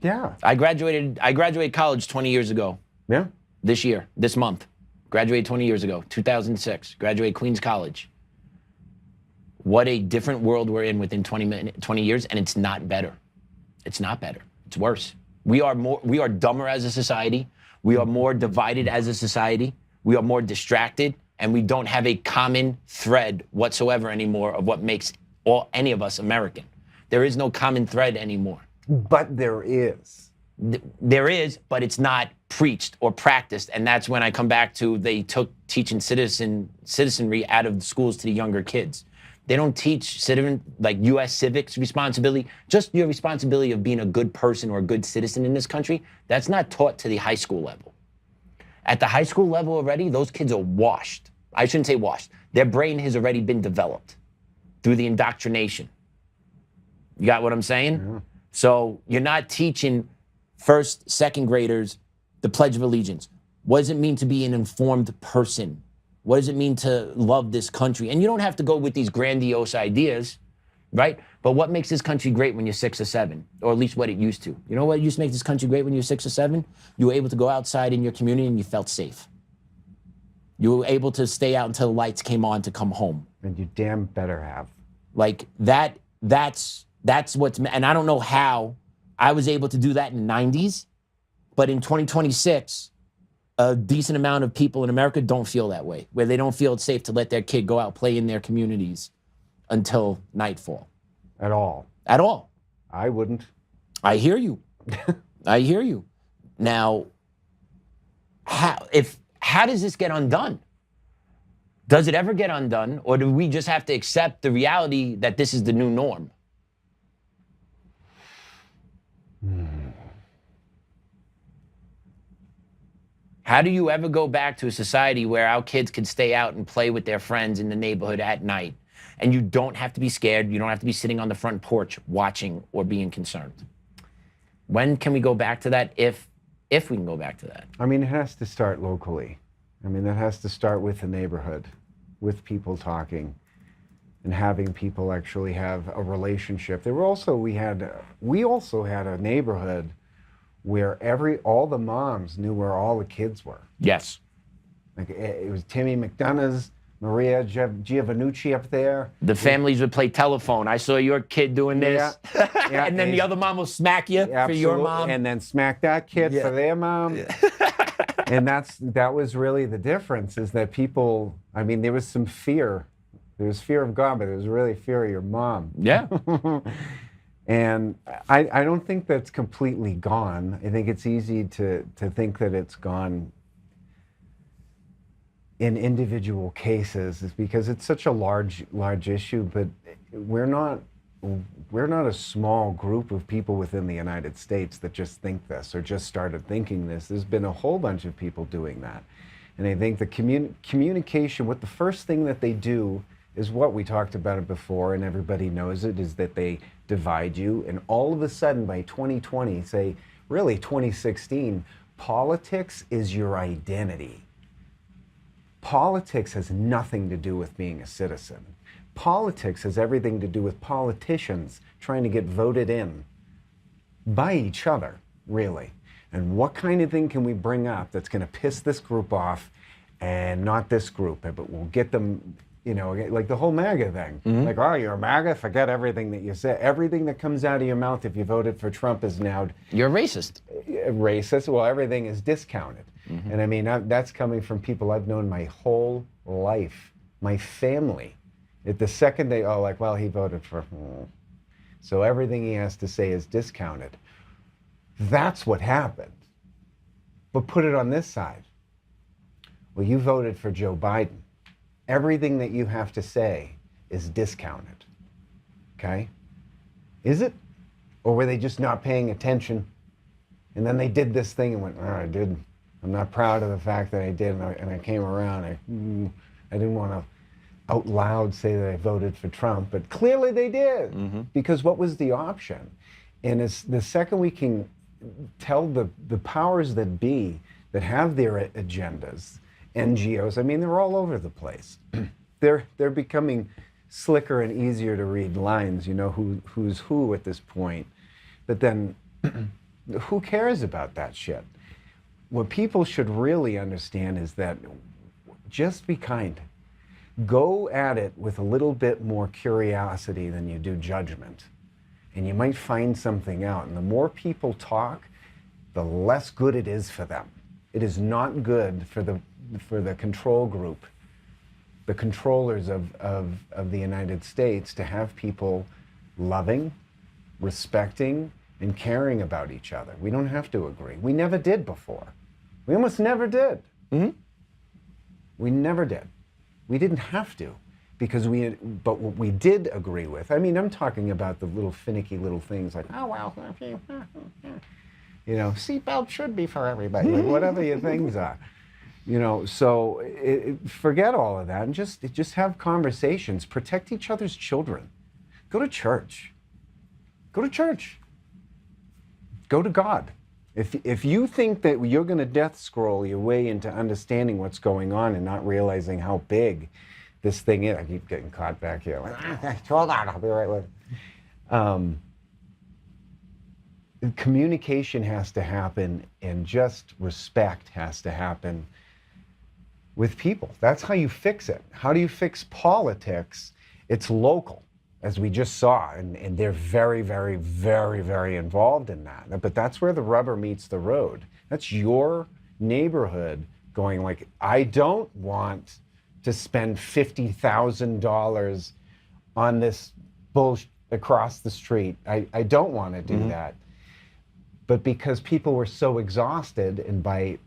Yeah.
I graduated college 20 years ago.
Yeah.
This month. Graduated 20 years ago, 2006. Graduated Queens College. What a different world we're in within 20 years, and it's not better. It's not better. It's worse. We are dumber as a society. We are more divided as a society. We are more distracted, and we don't have a common thread whatsoever anymore of what makes any of us American. There is no common thread anymore.
But there is.
There is, but it's not preached or practiced, and that's when I come back to they took teaching citizenry out of the schools to the younger kids. They don't teach like U.S. civics responsibility, just your responsibility of being a good person or a good citizen in this country. That's not taught to the high school level. At the high school level already, those kids are washed. I shouldn't say washed. Their brain has already been developed through the indoctrination. You got what I'm saying?
Yeah.
So you're not teaching first, second graders the Pledge of Allegiance. What does it mean to be an informed person? What does it mean to love this country? And you don't have to go with these grandiose ideas, right? But what makes this country great when you're 6 or 7? Or at least what it used to. You know what used to make this country great when you were 6 or 7? You were able to go outside in your community and you felt safe. You were able to stay out until the lights came on to come home.
And you damn better have.
Like that's what's, and I don't know how I was able to do that in the 90s, but in 2026, a decent amount of people in America don't feel that way, where they don't feel it's safe to let their kid go out, play in their communities until nightfall.
At all.
At all.
I wouldn't.
I hear you. I hear you. Now, how does this get undone? Does it ever get undone, or do we just have to accept the reality that this is the new norm? How do you ever go back to a society where our kids can stay out and play with their friends in the neighborhood at night, and you don't have to be scared, you don't have to be sitting on the front porch watching or being concerned? When can we go back to that, if we can go back to that?
I mean, it has to start locally. I mean, that has to start with the neighborhood, with people talking and having people actually have a relationship. We also had a neighborhood where all the moms knew where all the kids were.
Yes.
Like it was Timmy McDonough's, Maria Giovannucci up there.
The families would play telephone. I saw your kid doing this.
Yeah,
and then the other mom will smack you for your mom.
And then smack that kid for their mom. Yeah. And that was really the difference, is that people, I mean, there was some fear. There was fear of God, but there was really fear of your mom.
Yeah.
And I don't think that's completely gone. I think it's easy to think that it's gone in individual cases, is because it's such a large issue, but we're not a small group of people within the United States that just think this or just started thinking this. There's been a whole bunch of people doing that. And I think the communication, the first thing that they do is what we talked about it before, and everybody knows it, is that they divide you. And all of a sudden by 2020, say really 2016, politics is your identity. Politics has nothing to do with being a citizen. Politics has everything to do with politicians trying to get voted in by each other, really. And what kind of thing can we bring up that's going to piss this group off and not this group, but we'll get them, you know, like the whole MAGA thing. Mm-hmm. Like, oh, you're a MAGA? Forget everything that you said. Everything that comes out of your mouth if you voted for Trump is now...
You're racist.
Racist. Well, everything is discounted. Mm-hmm. And I mean, that's coming from people I've known my whole life, my family. At the second they, well, he voted for... So everything he has to say is discounted. That's what happened. But put it on this side. Well, you voted for Joe Biden. Everything that you have to say is discounted. Okay? Is it? Or were they just not paying attention? And then they did this thing and went, I did. I'm not proud of the fact that I did, and I came around. I didn't want to out loud say that I voted for Trump, but clearly they did. Mm-hmm. Because what was the option? And it's the second we can tell the powers that be that have their agendas, NGOs, I mean, they're all over the place. They're becoming slicker and easier to read lines, you know, who's who at this point. But then who cares about that shit? What people should really understand is that just be kind. Go at it with a little bit more curiosity than you do judgment. And you might find something out. And the more people talk, the less good it is for them. It is not good for the control group, the controllers of the United States, to have people loving, respecting, and caring about each other. We don't have to agree. We never did before. We almost never did. Mm-hmm. We never did. We didn't have to, but what we did agree with, I mean, I'm talking about the little finicky little things like, oh, well, you know, seatbelt should be for everybody, like whatever your things are. You know, so forget all of that and just have conversations. Protect each other's children. Go to church. Go to church. Go to God. If you think that you're going to death scroll your way into understanding what's going on and not realizing how big this thing is, I keep getting caught back here. Like, hold on, I'll be right with you. Communication has to happen, and just respect has to happen with people. That's how you fix it. How do you fix politics? It's local, as we just saw, and they're very, very, very, very involved in that. But that's where the rubber meets the road. That's your neighborhood going like, I don't want to spend $50,000 on this bullshit across the street. I don't want to do that. But because people were so exhausted, and by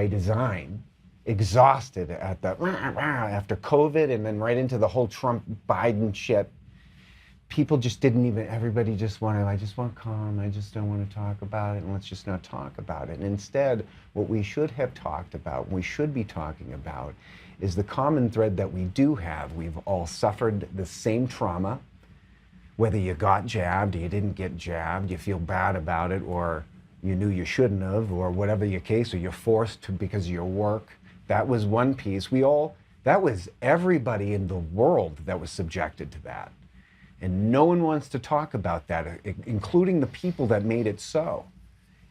design, exhausted at the after COVID and then right into the whole Trump Biden shit. People just didn't even, everybody just wanted, I just want calm, I just don't want to talk about it, and let's just not talk about it. And instead, what we should have talked about, we should be talking about, is the common thread that we do have. We've all suffered the same trauma, whether you got jabbed or you didn't get jabbed, you feel bad about it, or you knew you shouldn't have, or whatever your case, or you're forced to because of your work. That was one piece. That was everybody in the world that was subjected to that. And no one wants to talk about that, including the people that made it so.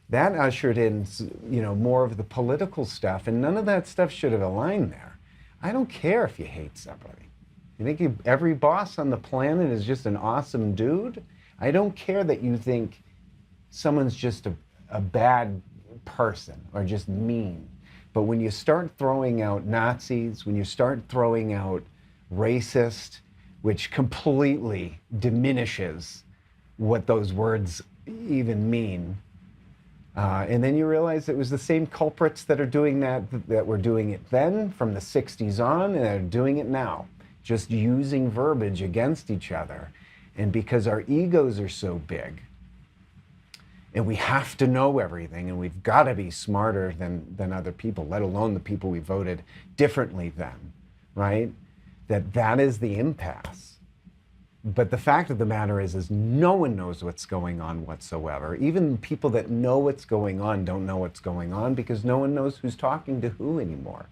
That ushered in, more of the political stuff, and none of that stuff should have aligned there. I don't care if you hate somebody. You think every boss on the planet is just an awesome dude? I don't care that you think someone's just a bad person or just mean. But when you start throwing out Nazis, when you start throwing out racist, which completely diminishes what those words even mean. And then you realize it was the same culprits that are doing that were doing it then from the 60s on, and are doing it now, just using verbiage against each other. And because our egos are so big, and we have to know everything, and we've got to be smarter than other people, let alone the people we voted differently than, right? That is the impasse. But the fact of the matter is no one knows what's going on whatsoever. Even people that know what's going on don't know what's going on because no one knows who's talking to who anymore.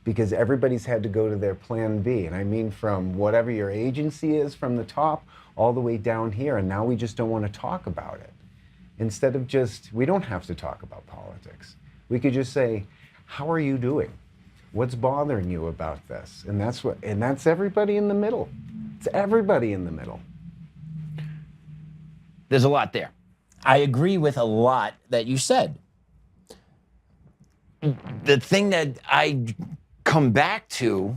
Because everybody's had to go to their plan B. And I mean from whatever your agency is from the top all the way down here. And now we just don't want to talk about it. Instead of we don't have to talk about politics. We could just say, how are you doing? What's bothering you about this? And that's everybody in the middle. It's everybody in the middle.
There's a lot there. I agree with a lot that you said. The thing that I come back to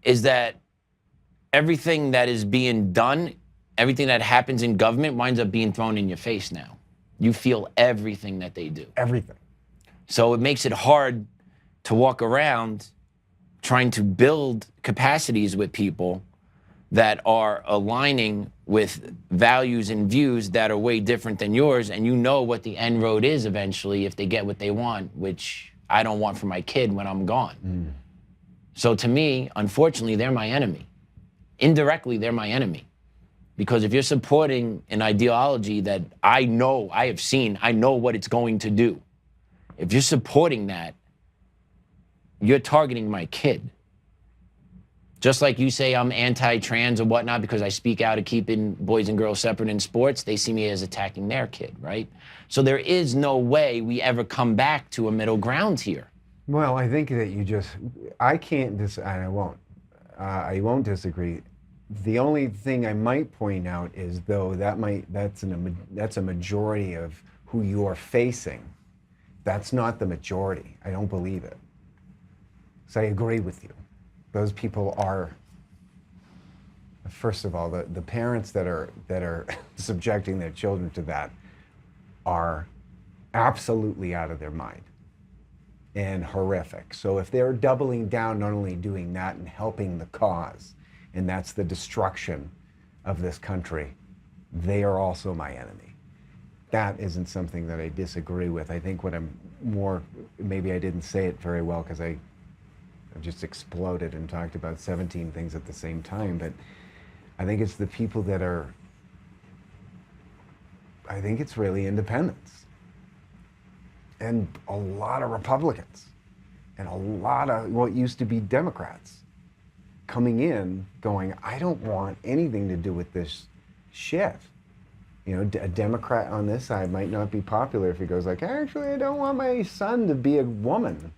is that everything that is being done, everything that happens in government winds up being thrown in your face now. You feel everything that they do.
Everything.
So it makes it hard to walk around trying to build capacities with people that are aligning with values and views that are way different than yours, and you know what the end road is eventually if they get what they want, which I don't want for my kid when I'm gone. So to me, unfortunately, they're my enemy. Indirectly, they're my enemy. Because if you're supporting an ideology that I know, I have seen, I know what it's going to do, if you're supporting that, you're targeting my kid. Just like you say I'm anti-trans or whatnot because I speak out of keeping boys and girls separate in sports, they see me as attacking their kid, right? So there is no way we ever come back to a middle ground here.
Well, I think that I can't, and I won't disagree. The only thing I might point out is, though, that's a majority of who you're facing. That's not the majority. I don't believe it. So I agree with you. Those people are, first of all, the parents that are subjecting their children to that are absolutely out of their mind and horrific. So if they're doubling down, not only doing that and helping the cause, and that's the destruction of this country, they are also my enemy. That isn't something that I disagree with. I think what I'm more, maybe I didn't say it very well because I just exploded and talked about 17 things at the same time, but I think it's the people that are, I think it's really independents and a lot of Republicans and a lot of what used to be Democrats coming in going, I don't want anything to do with this shit. You know, a Democrat on this side might not be popular if he goes like, actually, I don't want my son to be a woman.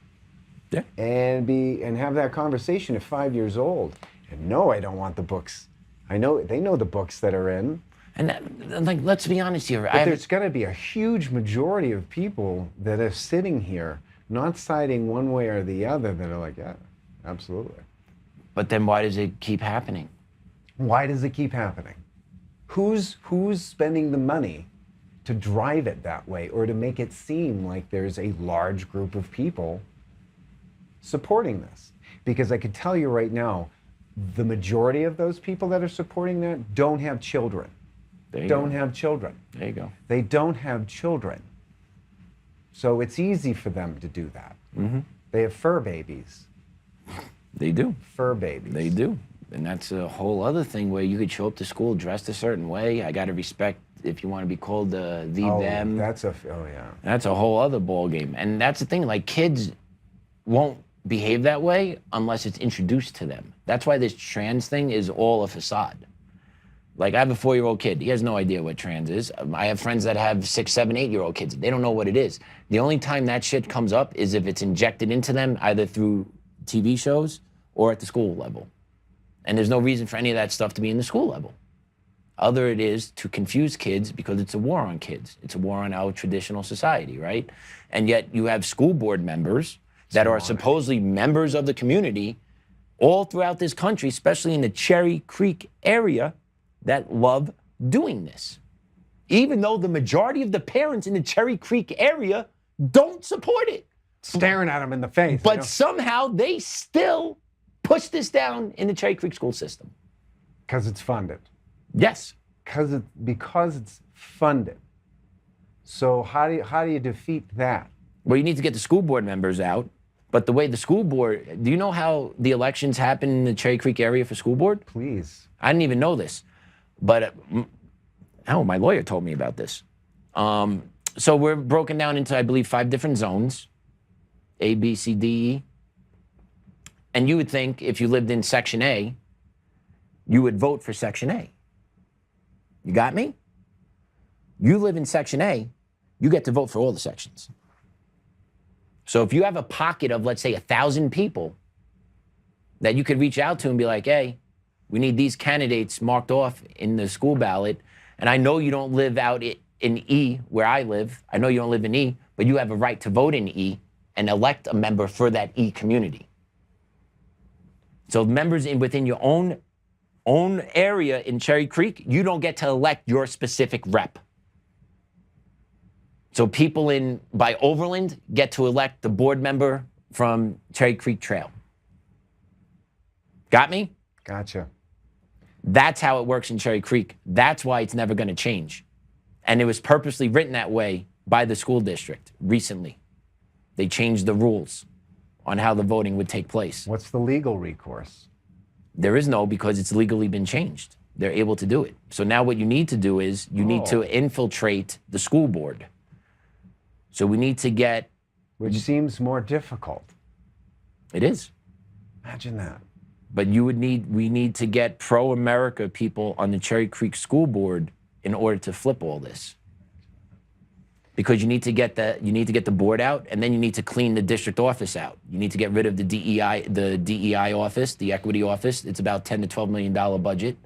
Yeah.
And have that conversation at 5 years old. And no, I don't want the books. I know, they know the books that are in.
And like, let's be honest here.
But there's going to be a huge majority of people that are sitting here, not siding one way or the other, that are like, yeah, absolutely.
But then why does it keep happening?
Why does it keep happening? Who's spending the money to drive it that way or to make it seem like there's a large group of people supporting this. Because I can tell you right now, the majority of those people that are supporting that don't have children. Don't have children.
There you go.
They don't have children. So it's easy for them to do that.
Mm-hmm.
They have fur babies.
They do.
Fur babies.
They do. And that's a whole other thing where you could show up to school dressed a certain way. I got to respect if you want to be called them.
That's yeah.
That's a whole other ball game. And that's the thing, like kids won't behave that way unless it's introduced to them. That's why this trans thing is all a facade. Like I have a 4-year-old kid. He has no idea what trans is. I have friends that have 6, 7, 8-year-old kids. They don't know what it is. The only time that shit comes up is if it's injected into them either through TV shows or at the school level. And there's no reason for any of that stuff to be in the school level. Other it is to confuse kids because it's a war on kids. It's a war on our traditional society, right? And yet you have school board members that are supposedly members of the community all throughout this country, especially in the Cherry Creek area, that love doing this. Even though the majority of the parents in the Cherry Creek area don't support it.
Staring at them in the face.
But somehow they still push this down in the Cherry Creek school system.
Because it's funded.
Yes.
Because it's funded. So how do you defeat that?
Well, you need to get the school board members out. But the way the school board, do you know how the elections happen in the Cherry Creek area for school board?
Please.
I didn't even know this. But, my lawyer told me about this. So we're broken down into, I believe, 5 different zones, A, B, C, D, E. And you would think if you lived in Section A, you would vote for Section A. You got me? You live in Section A, you get to vote for all the sections. So if you have a pocket of, let's say, 1,000 people that you could reach out to and be like, hey, we need these candidates marked off in the school ballot. And I know you don't live out in E, where I live. I know you don't live in E, but you have a right to vote in E and elect a member for that E community. So members within your own area in Cherry Creek, you don't get to elect your specific rep. So people by Overland get to elect the board member from Cherry Creek Trail. Got me?
Gotcha.
That's how it works in Cherry Creek. That's why it's never going to change. And it was purposely written that way by the school district recently. They changed the rules on how the voting would take place.
What's the legal recourse?
There is no, because it's legally been changed. They're able to do it. So now what you need to do is you need to infiltrate the school board. So we need to get...
Which seems more difficult.
It is.
Imagine that.
But we need to get pro-America people on the Cherry Creek School Board in order to flip all this. Because you need to get the board out, and then you need to clean the district office out. You need to get rid of the DEI office, the equity office. It's about $10 to $12 million budget.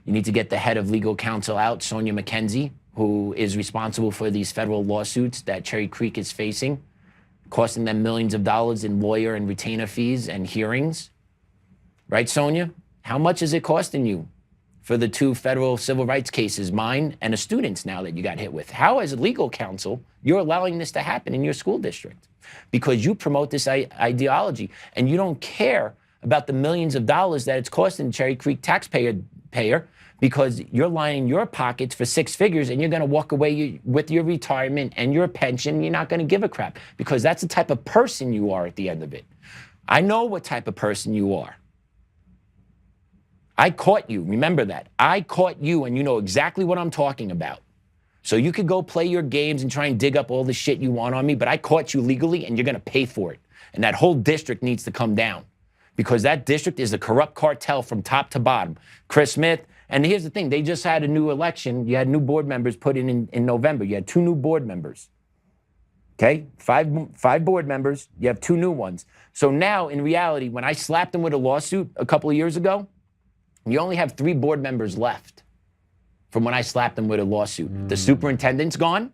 You need to get the head of legal counsel out, Sonia McKenzie, who is responsible for these federal lawsuits that Cherry Creek is facing, costing them millions of dollars in lawyer and retainer fees and hearings. Right, Sonia? How much is it costing you for the 2 federal civil rights cases, mine and a student's now that you got hit with? How, as a legal counsel, you're allowing this to happen in your school district? Because you promote this ideology and you don't care about the millions of dollars that it's costing the Cherry Creek taxpayer because you're lining your pockets for 6 figures and you're going to walk away with your retirement and your pension. You're not going to give a crap because that's the type of person you are at the end of it. I know what type of person you are. I caught you. Remember that. I caught you, and you know exactly what I'm talking about. So you could go play your games and try and dig up all the shit you want on me, but I caught you legally, and you're going to pay for it. And that whole district needs to come down because that district is a corrupt cartel from top to bottom. Chris Smith, and here's the thing. They just had a new election. You had new board members put in November. You had 2 new board members. Okay? 5 board members. You have 2 new ones. So now, in reality, when I slapped them with a lawsuit a couple of years ago, you only have 3 board members left from when I slapped them with a lawsuit. The superintendent's gone.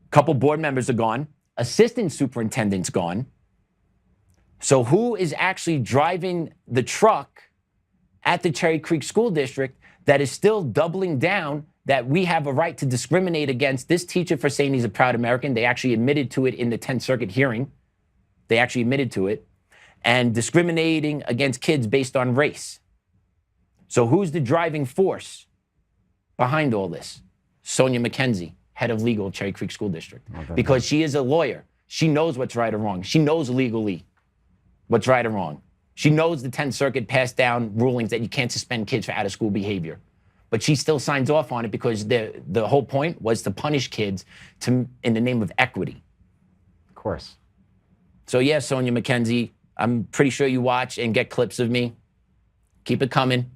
A couple board members are gone. Assistant superintendent's gone. So who is actually driving the truck at the Cherry Creek School District that is still doubling down that we have a right to discriminate against this teacher for saying he's a proud American? They actually admitted to it in the 10th Circuit hearing. They actually admitted to it. And discriminating against kids based on race. So who's the driving force behind all this? Sonia McKenzie, head of legal at Cherry Creek School District. Because she is a lawyer. She knows what's right or wrong. She knows legally what's right or wrong. She knows the 10th Circuit passed down rulings that you can't suspend kids for out-of-school behavior. But she still signs off on it because the whole point was to punish kids in the name of equity.
Of course.
So yeah, Sonia McKenzie, I'm pretty sure you watch and get clips of me. Keep it coming.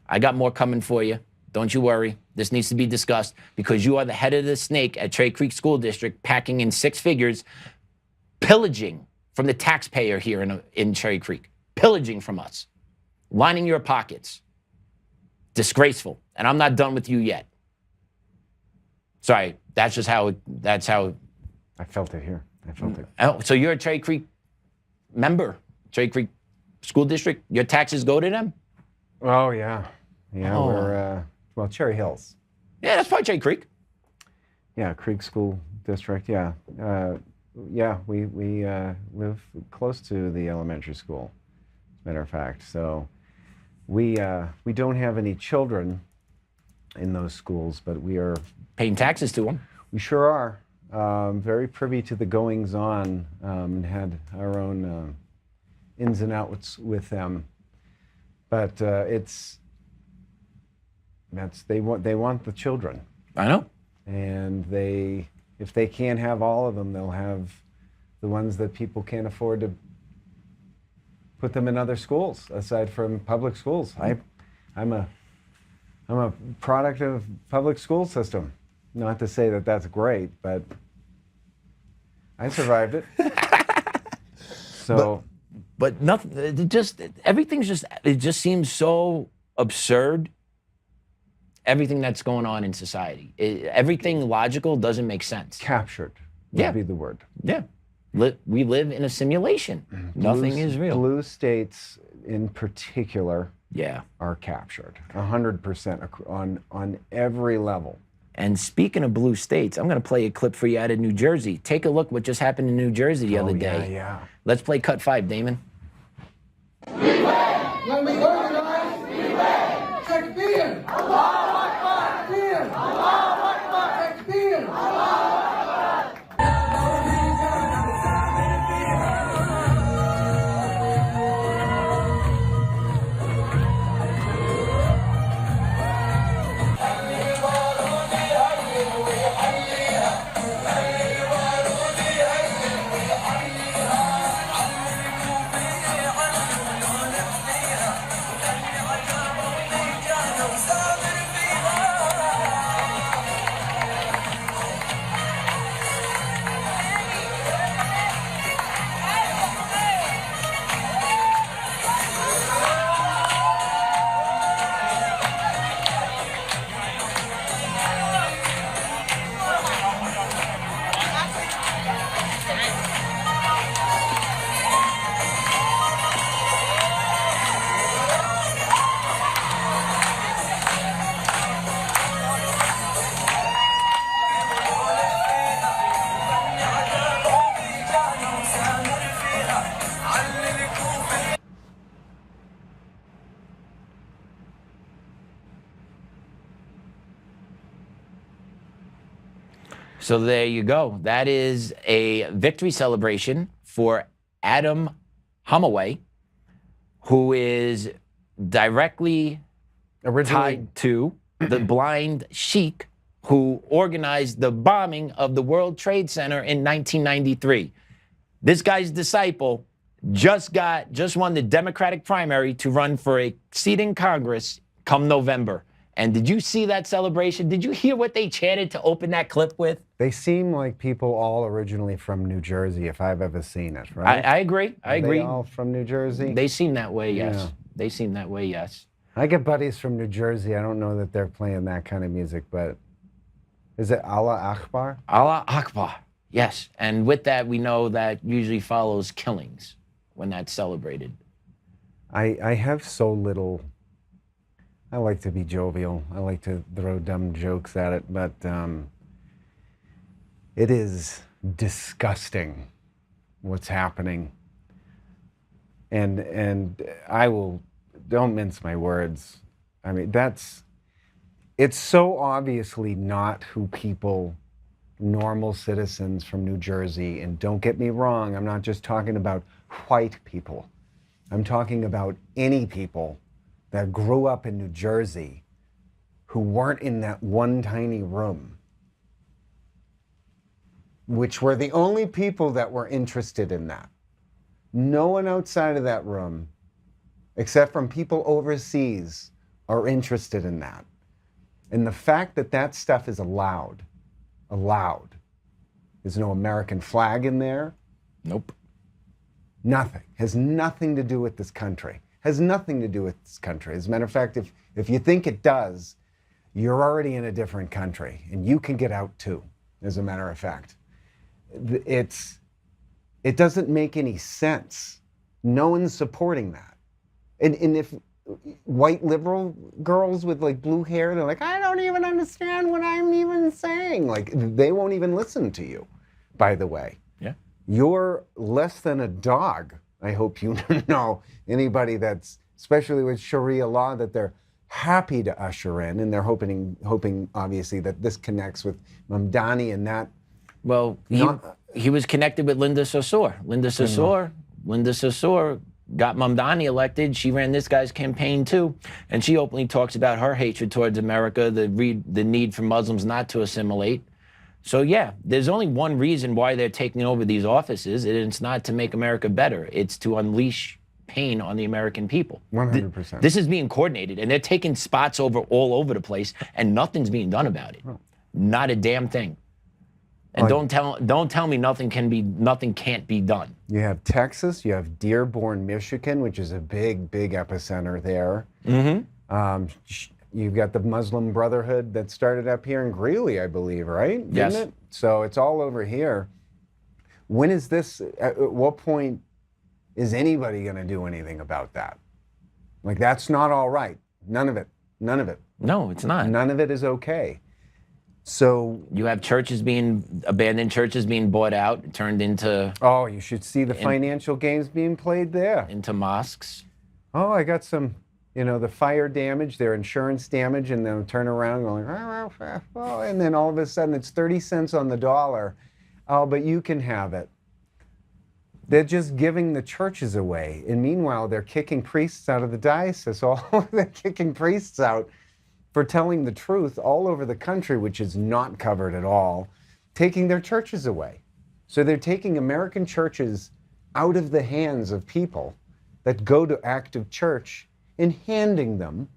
I got more coming for you. Don't you worry. This needs to be discussed because you are the head of the snake at Cherry Creek School District, packing in 6 figures, pillaging from the taxpayer here in Cherry Creek, pillaging from us, lining your pockets. Disgraceful. And I'm not done with you yet. Sorry, that's how.
I felt it here. I felt it.
Oh, so you're a Cherry Creek member, Cherry Creek School District? Your taxes go to them?
Oh, yeah. Yeah,
Oh.
we're, well, Cherry Hills.
Yeah, that's probably Cherry Creek.
Yeah, Creek School District, yeah. Yeah, we live close to the elementary school, as a matter of fact. So we don't have any children in those schools, but we are...
Paying taxes to them.
We sure are. Very privy to the goings-on and had our own ins and outs with them. But they want the children.
I know.
And if they can't have all of them, they'll have the ones that people can't afford to put them in other schools aside from public schools. I'm a product of public school system. Not to say that that's great, but I survived it. So,
but nothing. It just seems so absurd. Everything that's going on in society, everything logical doesn't make sense.
Captured would be the word.
Yeah, we live in a simulation. Nothing is real.
Blue states, in particular, are captured 100% on every level.
And speaking of blue states, I'm going to play a clip for you out of New Jersey. Take a look what just happened in New Jersey the other day.
Yeah.
Let's play cut 5, Damon.
We win! When we organize, we win! Takbir! Allahu Akbar! Takbir! Allahu Akbar! Takbir! Allahu Akbar!
So there you go. That is a victory celebration for Adam Hamaway, who is directly tied to the blind sheik who organized the bombing of the World Trade Center in 1993. This guy's disciple just won the Democratic primary to run for a seat in Congress come November. And did you see that celebration? Did you hear what they chanted to open that clip with?
They seem like people all originally from New Jersey, if I've ever seen it, right?
I agree. I agree.
They all from New Jersey?
They seem that way, yes.
Yeah.
They seem that way, yes.
I get buddies from New Jersey. I don't know that they're playing that kind of music, but is it Allah Akbar?
Allah Akbar, yes. And with that, we know that usually follows killings when that's celebrated.
I have so little... I like to be jovial. I like to throw dumb jokes at it, but it is disgusting what's happening. And I will, don't mince my words. I mean, it's so obviously not who people, normal citizens from New Jersey, and don't get me wrong, I'm not just talking about white people. I'm talking about any people that grew up in New Jersey who weren't in that one tiny room, which were the only people that were interested in that. No one outside of that room, except from people overseas, are interested in that. And the fact that that stuff is allowed, there's no American flag in there.
Nope.
Nothing. Has nothing to do with this country. Has nothing to do with this country. As a matter of fact, if you think it does, you're already in a different country, and you can get out too, as a matter of fact. It doesn't make any sense. No one's supporting that. And if white liberal girls with like blue hair, they're like, I don't even understand what I'm even saying. Like, they won't even listen to you, by the way.
Yeah.
You're less than a dog. I hope you know anybody that's, especially with Sharia law, that they're happy to usher in, and they're hoping obviously that this connects with Mamdani and that.
Well, he was connected with Linda Sarsour. Linda Sarsour got Mamdani elected. She ran this guy's campaign too, and she openly talks about her hatred towards America, the need for Muslims not to assimilate. So yeah, there's only one reason why they're taking over these offices, and it's not to make America better. It's to unleash pain on the American people.
100%.
This is being coordinated, and they're taking spots all over the place, and nothing's being done about it. Not a damn thing. And don't tell me nothing can't be done.
You have Texas, you have Dearborn, Michigan, which is a big epicenter there.
Mm-hmm.
You've got the Muslim Brotherhood that started up here in Greeley, I believe, right?
Yes.
Didn't it? So it's all over here. When is this, at what point is anybody going to do anything about that? Like, that's not all right. None of it.
No, it's not.
None of it is okay. So
you have abandoned churches being bought out, turned into.
Oh, you should see the financial games being played there.
Into mosques.
Oh, I got some, the fire damage, their insurance damage, and they'll turn around going, oh, and then all of a sudden it's 30 cents on the dollar. Oh, but you can have it. They're just giving the churches away. And meanwhile, they're kicking priests out of the diocese. They're kicking priests out for telling the truth all over the country, which is not covered at all, taking their churches away. So they're taking American churches out of the hands of people that go to active church and handing them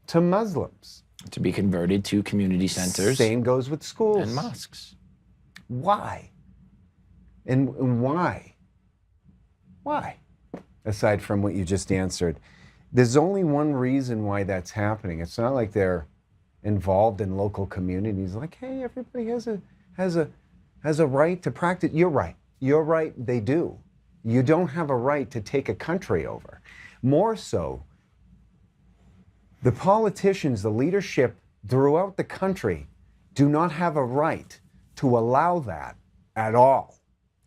to Muslims.
To be converted to community centers.
Same goes with schools.
And mosques.
Why? And why? Why? Aside from what you just answered. There's only one reason why that's happening. It's not like they're involved in local communities. Like, hey, everybody has a right to practice. You're right. You're right. They do. You don't have a right to take a country over. More so, the politicians, the leadership throughout the country, do not have a right to allow that at all.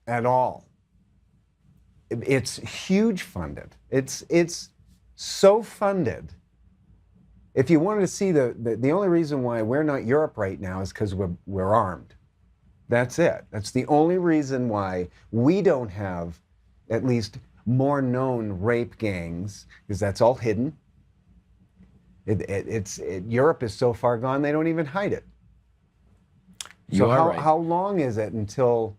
At all. It's huge funded. It's so funded. If you wanted to see the only reason why we're not Europe right now is because we're armed. That's it. That's the only reason why we don't have at least more known rape gangs, because that's all hidden. Europe is so far gone they don't even hide it. So how long is it until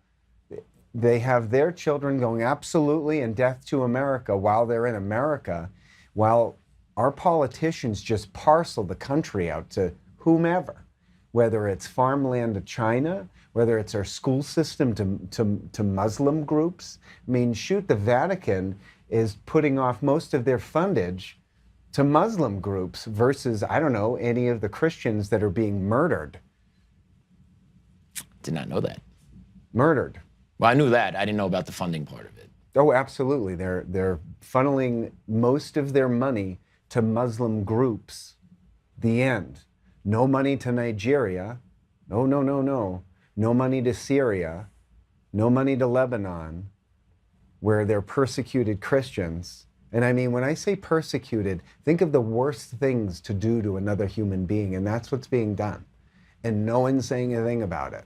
they have their children going absolutely and death to America while they're in America, while our politicians just parcel the country out to whomever, whether it's farmland to China, whether it's our school system to Muslim groups. I mean, shoot, the Vatican is putting off most of their fundage to Muslim groups versus, I don't know, any of the Christians that are being murdered.
Did not know that.
Murdered.
Well, I knew that. I didn't know about the funding part of it.
Oh, absolutely. They're funneling most of their money to Muslim groups. The end. No money to Nigeria. No. No money to Syria. No money to Lebanon. where they're persecuted Christians. And I mean, when I say persecuted, think of the worst things to do to another human being, and that's what's being done. And no one's saying anything about it.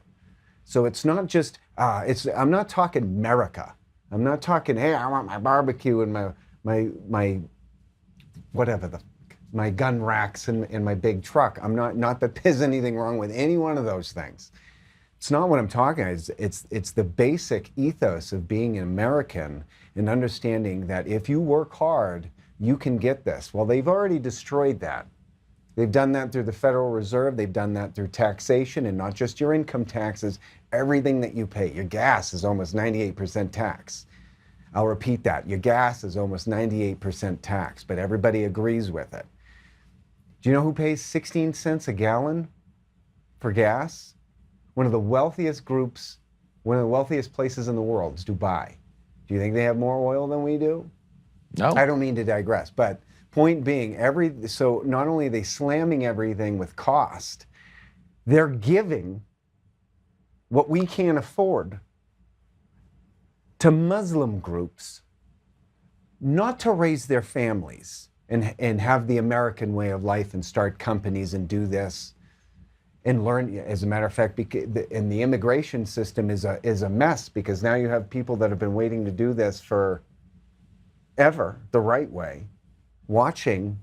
So it's not just, I'm not talking America. I'm not talking, hey, I want my barbecue and my my gun racks and my big truck. Not that there's anything wrong with any one of those things. It's not what I'm talking about. It's the basic ethos of being an American and understanding that if you work hard, you can get this. Well, they've already destroyed that. They've done that through the Federal Reserve. They've done that through taxation, and not just your income taxes, everything that you pay. Your gas is almost 98% tax. I'll repeat that. Your gas is almost 98% tax, but everybody agrees with it. Do you know who pays 16 cents a gallon for gas? One of the wealthiest groups, one of the wealthiest places in the world is Dubai. Do you think they have more oil than we do?
No.
I don't mean to digress, but point being, so not only are they slamming everything with cost, they're giving what we can't afford to Muslim groups, not to raise their families and have the American way of life and start companies and do this and learn. As a matter of fact, and the immigration system is a mess, because now you have people that have been waiting to do this for ever the right way, watching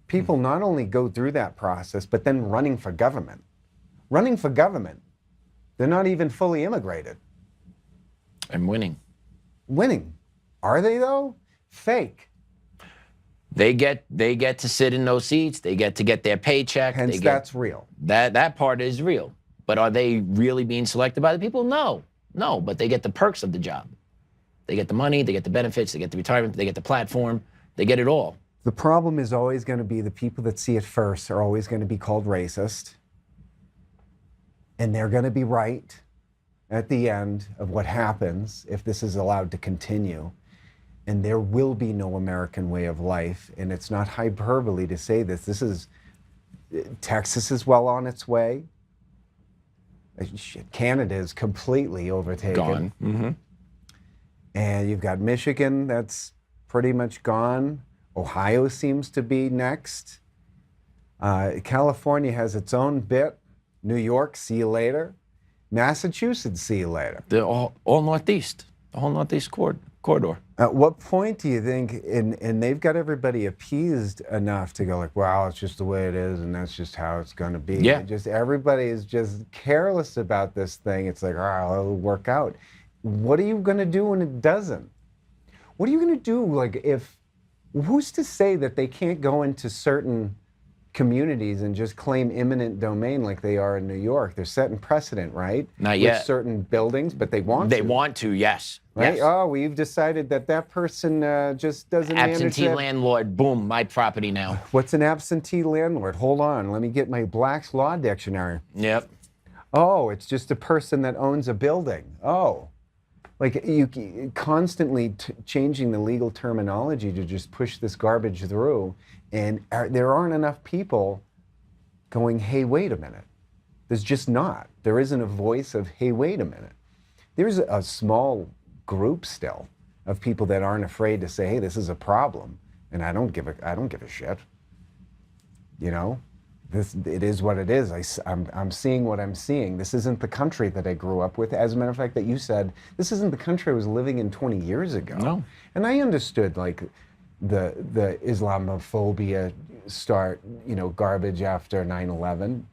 people not only go through that process, but then running for government. Running for government. They're not even fully immigrated.
And winning.
Winning. Are they though? Fake.
They get to sit in those seats. They get their paycheck.
Hence, that's real.
That part is real. But are they really being selected by the people? No. But they get the perks of the job. They get the money, they get the benefits, they get the retirement, they get the platform, they get it all.
The problem is always going to be the people that see it first are always going to be called racist. And they're going to be right at the end of what happens if this is allowed to continue. And there will be no American way of life. And it's not hyperbole to say this. Texas is well on its way. Canada is completely overtaken.
Gone. Mm-hmm.
And you've got Michigan, that's pretty much gone. Ohio seems to be next. California has its own bit. New York, see you later. Massachusetts, see you later.
They're all Northeast, the whole Northeast corridor.
At what point do you think, and they've got everybody appeased enough to go like, wow, it's just the way it is, and that's just how it's going to be.
Yeah.
Everybody is just careless about this thing. It's like, oh, it'll work out. What are you going to do when it doesn't? What are you going to do, like, who's to say that they can't go into certain communities and just claim eminent domain like they are in New York? They're setting precedent, right?
Not yet.
With certain buildings, but they want to.
They want to, yes.
Right?
Yes.
Oh, we've decided that person just doesn't manage
Absentee
that.
landlord, boom, my property now.
What's an absentee landlord? Hold on, let me get my Black's Law Dictionary.
Yep.
Oh, it's just a person that owns a building. Oh. Like, you constantly changing the legal terminology to just push this garbage through, and there aren't enough people going, hey, wait a minute. There's just not. There isn't a voice of, hey, wait a minute. There's a small group still of people that aren't afraid to say, hey, this is a problem, and I don't give a shit. You know? It is what it is. I'm seeing what I'm seeing. This isn't the country that I grew up with. As a matter of fact, that you said, this isn't the country I was living in 20 years ago.
No.
And I understood, like, the Islamophobia garbage after 9/11.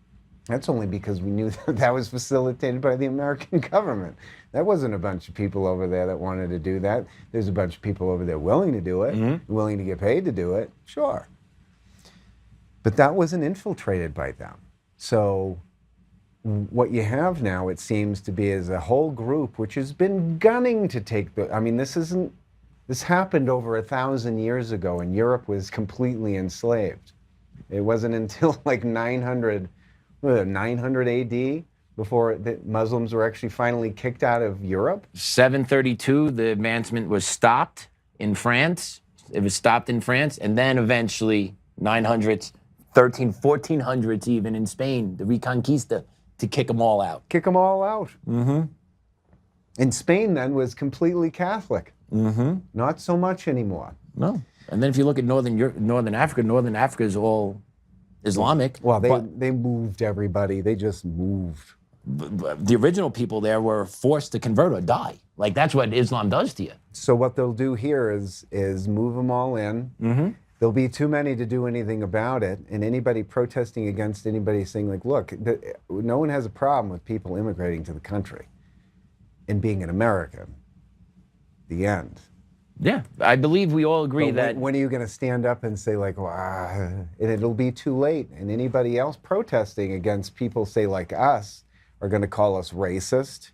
That's only because we knew that was facilitated by the American government. That wasn't a bunch of people over there that wanted to do that. There's a bunch of people over there willing to do it, willing to get paid to do it, sure. But that wasn't infiltrated by them. So what you have now, it seems to be, is a whole group which has been gunning to take this happened over 1,000 years ago, and Europe was completely enslaved. It wasn't until like 900 AD before the Muslims were actually finally kicked out of Europe.
732, the advancement was stopped in France. It was stopped in France, and then eventually 900s, 1400s even in Spain, the Reconquista, to kick them all out.
Kick them all out. Mm-hmm. And Spain then was completely Catholic. Not so much anymore.
No. And then if you look at Northern Africa is all Islamic.
Well, they moved everybody. They just moved.
The original people there were forced to convert or die. Like, that's what Islam does to you.
So what they'll do here is move them all in. There'll be too many to do anything about it, and anybody protesting against anybody saying, like, look, no one has a problem with people immigrating to the country and being an American. The end.
Yeah, I believe we all agree
But
that...
when are you going to stand up and say, like, and it'll be too late, and anybody else protesting against people, say, like us, are going to call us racist.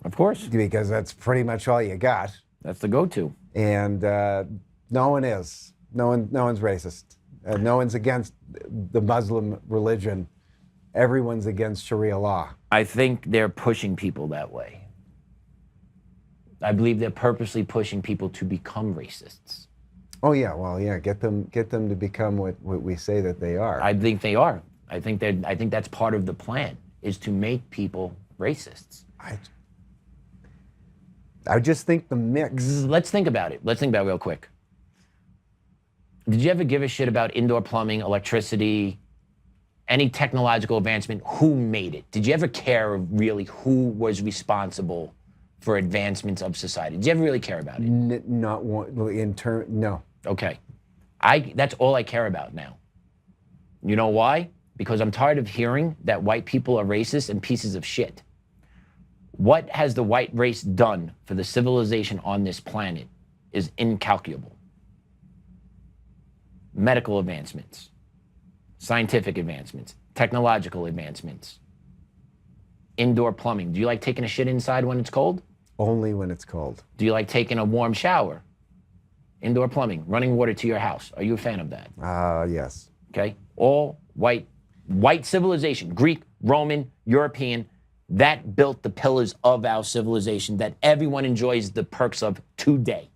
Of course.
Because that's pretty much all you got.
That's the go-to.
And no one is. No one's racist. No one's against the Muslim religion. Everyone's against Sharia law.
I think they're pushing people that way. I believe they're purposely pushing people to become racists.
Oh yeah, well yeah, get them to become what we say that they are.
I think they are. I think that's part of the plan, is to make people racists.
I just think the mix.
Let's think about it. Let's think about it real quick. Did you ever give a shit about indoor plumbing, electricity, any technological advancement? Who made it? Did you ever care really who was responsible for advancements of society? Did you ever really care about it?
Not one no.
Okay. That's all I care about now. You know why? Because I'm tired of hearing that white people are racist and pieces of shit. What has the white race done for the civilization on this planet is incalculable. Medical advancements, scientific advancements, technological advancements, indoor plumbing. Do you like taking a shit inside when it's cold?
Only when it's cold.
Do you like taking a warm shower? Indoor plumbing, running water to your house. Are you a fan of that?
Yes.
Okay. All white civilization, Greek, Roman, European, that built the pillars of our civilization that everyone enjoys the perks of today.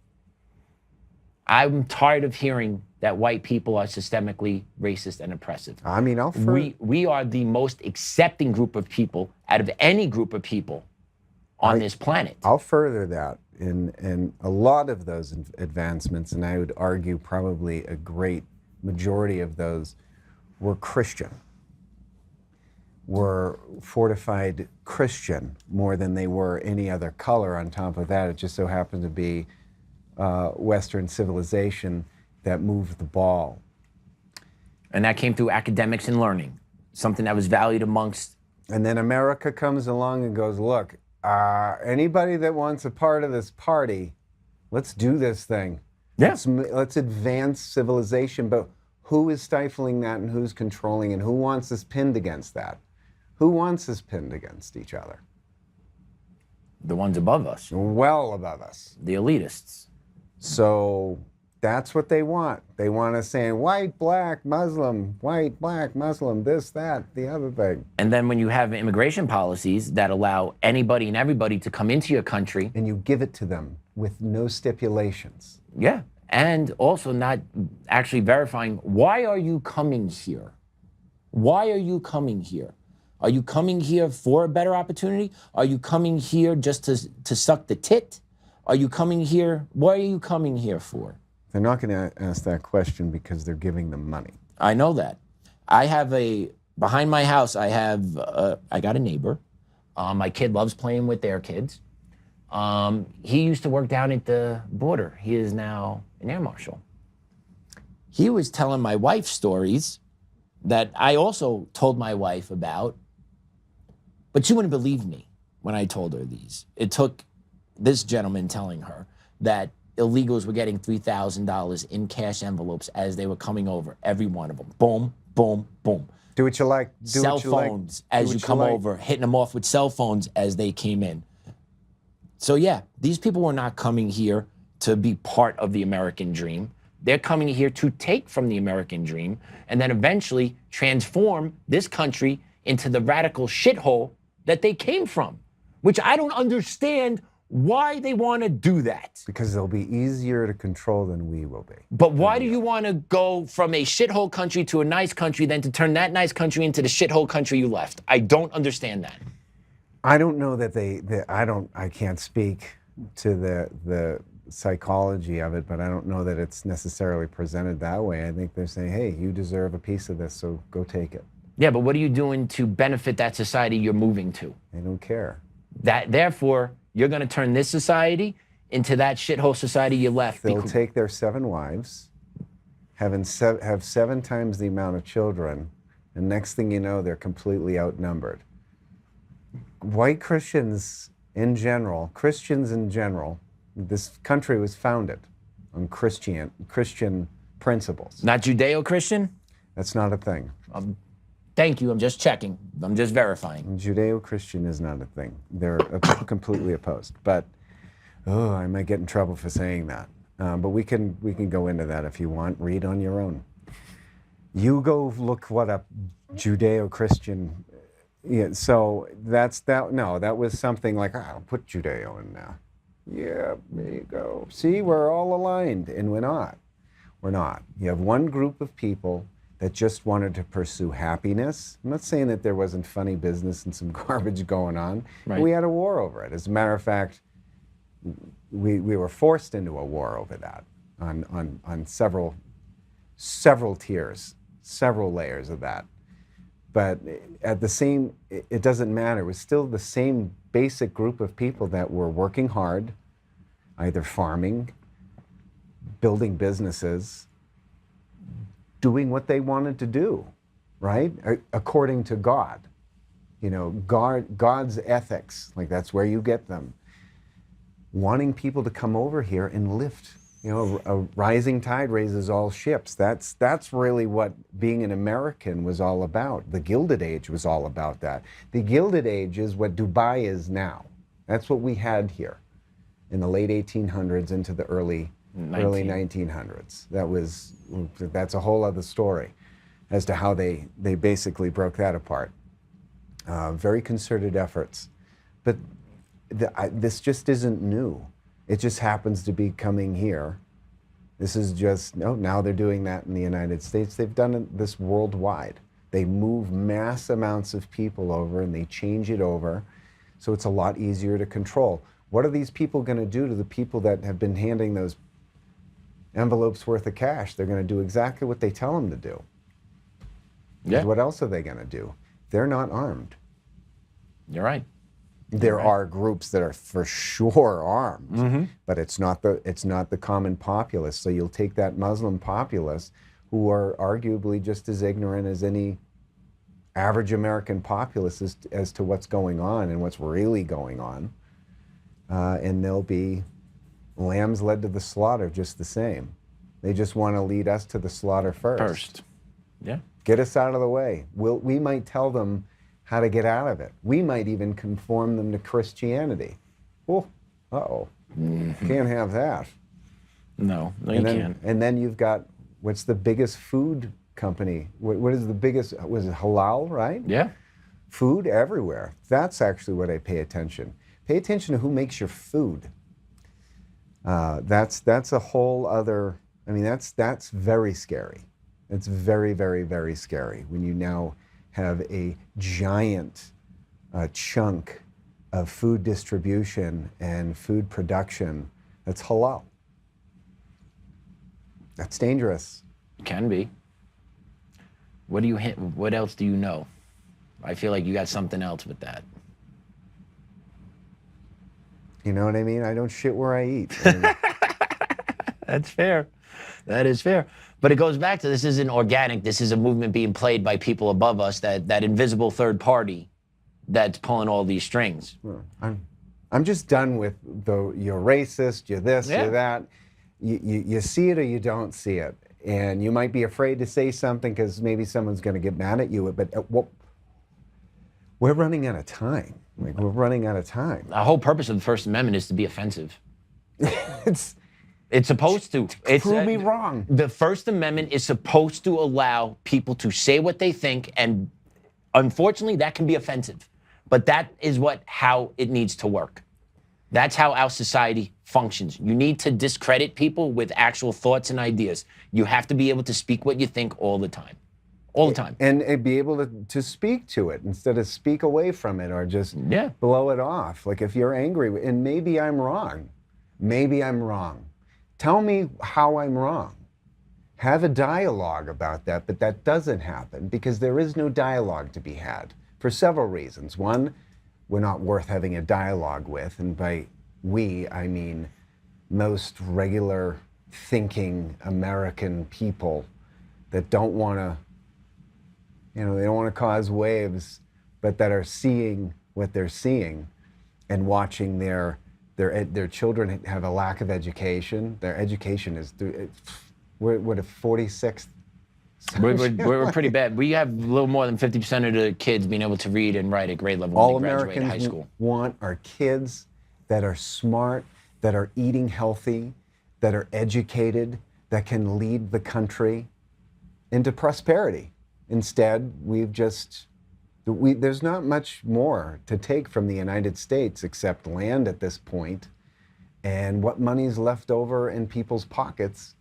I'm tired of hearing that white people are systemically racist and oppressive.
I mean,
we are the most accepting group of people out of any group of people on this planet.
I'll further that in a lot of those advancements, and I would argue probably a great majority of those were Christian, were fortified Christian more than they were any other color. On top of that, it just so happened to be Western civilization that moved the ball.
And that came through academics and learning, something that was valued amongst...
And then America comes along and goes, look, anybody that wants a part of this party, let's do this thing.
Yeah.
Let's advance civilization, but who is stifling that and who's controlling and who wants us pinned against that? Who wants us pinned against each other?
The ones above us.
Well above us.
The elitists.
So that's what they want. They want us saying white, black, Muslim, white, black, Muslim, this, that, the other thing.
And then when you have immigration policies that allow anybody and everybody to come into your country.
And you give it to them with no stipulations.
Yeah. And also not actually verifying, why are you coming here? Why are you coming here? Are you coming here for a better opportunity? Are you coming here just to suck the tit? Are you coming here? What are you coming here for?
They're not going to ask that question because they're giving them money.
I know that. I have behind my house, I got a neighbor. My kid loves playing with their kids. He used to work down at the border. He is now an air marshal. He was telling my wife stories that I also told my wife about, but she wouldn't believe me when I told her these. It took this gentleman telling her that illegals were getting $3,000 in cash envelopes as they were coming over, every one of them. Boom, boom, boom.
Do what you like. Do
cell
what you
phones
like.
as you come over, hitting them off with cell phones as they came in. So yeah, these people were not coming here to be part of the American dream. They're coming here to take from the American dream and then eventually transform this country into the radical shithole that they came from, which I don't understand why they want to do that.
Because they'll be easier to control than we will be.
But why do you want to go from a shithole country to a nice country than to turn that nice country into the shithole country you left? I don't understand that.
I don't know that I can't speak to the psychology of it, but I don't know that it's necessarily presented that way. I think they're saying, hey, you deserve a piece of this, so go take it.
Yeah, but what are you doing to benefit that society you're moving to?
They don't care.
Therefore, you're going to turn this society into that shithole society you left.
They'll take their 7 wives, have 7 times the amount of children, and next thing you know, they're completely outnumbered. White Christians in general, this country was founded on Christian principles.
Not Judeo-Christian?
That's not a thing.
Thank you. I'm just checking. I'm just verifying.
Judeo-Christian is not a thing. They're completely opposed. But I might get in trouble for saying that. But we can go into that if you want. Read on your own. You go look what a Judeo-Christian. Yeah. So that's that. No, that was something like I'll put Judeo in there. Yeah, there you go. See, we're all aligned, and we're not. We're not. You have one group of people that just wanted to pursue happiness. I'm not saying that there wasn't funny business and some garbage going on.
Right.
We had a war over it. As a matter of fact, we were forced into a war over that on several tiers, several layers of that. But at the same, it doesn't matter. It was still the same basic group of people that were working hard, either farming, building businesses, doing what they wanted to do, right? According to God. You know, God's ethics, like that's where you get them. Wanting people to come over here and lift. You know, a rising tide raises all ships. That's really what being an American was all about. The Gilded Age was all about that. The Gilded Age is what Dubai is now. That's what we had here in the late 1800s into the early 1900s. That's a whole other story as to how they basically broke that apart. Very concerted efforts. But this just isn't new. It just happens to be coming here. This is just, now they're doing that in the United States. They've done this worldwide. They move mass amounts of people over and they change it over, so it's a lot easier to control. What are these people going to do to the people that have been handing those envelopes worth of cash? They're going to do exactly what they tell them to do.
Yeah.
What else are they going to do? They're not armed.
You're right.
There are groups that are for sure armed, but it's not the common populace. So you'll take that Muslim populace, who are arguably just as ignorant as any average American populace as to what's going on and what's really going on, and they'll be lambs led to the slaughter just the same. They just want to lead us to the slaughter first.
Yeah.
Get us out of the way. We might tell them how to get out of it. We might even conform them to Christianity. Oh, can't have that.
No, you can't.
And then you've got, what's the biggest food company? What is the biggest, was it halal, right?
Yeah.
Food everywhere. That's actually what I pay attention. Pay attention to who makes your food. That's a whole other, I mean, that's very scary. It's very, very, very scary when you now have a giant chunk of food distribution and food production that's halal. That's dangerous.
Can be. What else do you know? I feel like you got something else with that.
You know what I mean? I don't shit where I eat.
That's fair. That is fair. But it goes back to, this isn't organic. This is a movement being played by people above us, that invisible third party that's pulling all these strings.
I'm just done with you're racist, you're this, you're that. You see it or you don't see it. And you might be afraid to say something because maybe someone's going to get mad at you. But we're running out of time. We're running out of time.
The whole purpose of the First Amendment is to be offensive. It's supposed to.
Prove me wrong.
The First Amendment is supposed to allow people to say what they think, and unfortunately, that can be offensive. But that is how it needs to work. That's how our society functions. You need to discredit people with actual thoughts and ideas. You have to be able to speak what you think all the time. All the time.
And be able to speak to it instead of speak away from it or just blow it off. Like if you're angry, and maybe I'm wrong. Maybe I'm wrong. Tell me how I'm wrong. Have a dialogue about that, but that doesn't happen because there is no dialogue to be had for several reasons. One, we're not worth having a dialogue with, and by we, I mean most regular thinking American people that don't want to, they don't want to cause waves, but that are seeing what they're seeing and watching their children have a lack of education. Their education is we're the 46th.
We're pretty bad. We have a little more than 50% of the kids being able to read and write at grade level
All
when they graduate
Americans
high school.
Want are kids that are smart, that are eating healthy, that are educated, that can lead the country into prosperity. Instead, there's not much more to take from the United States except land at this point, and what money's left over in people's pockets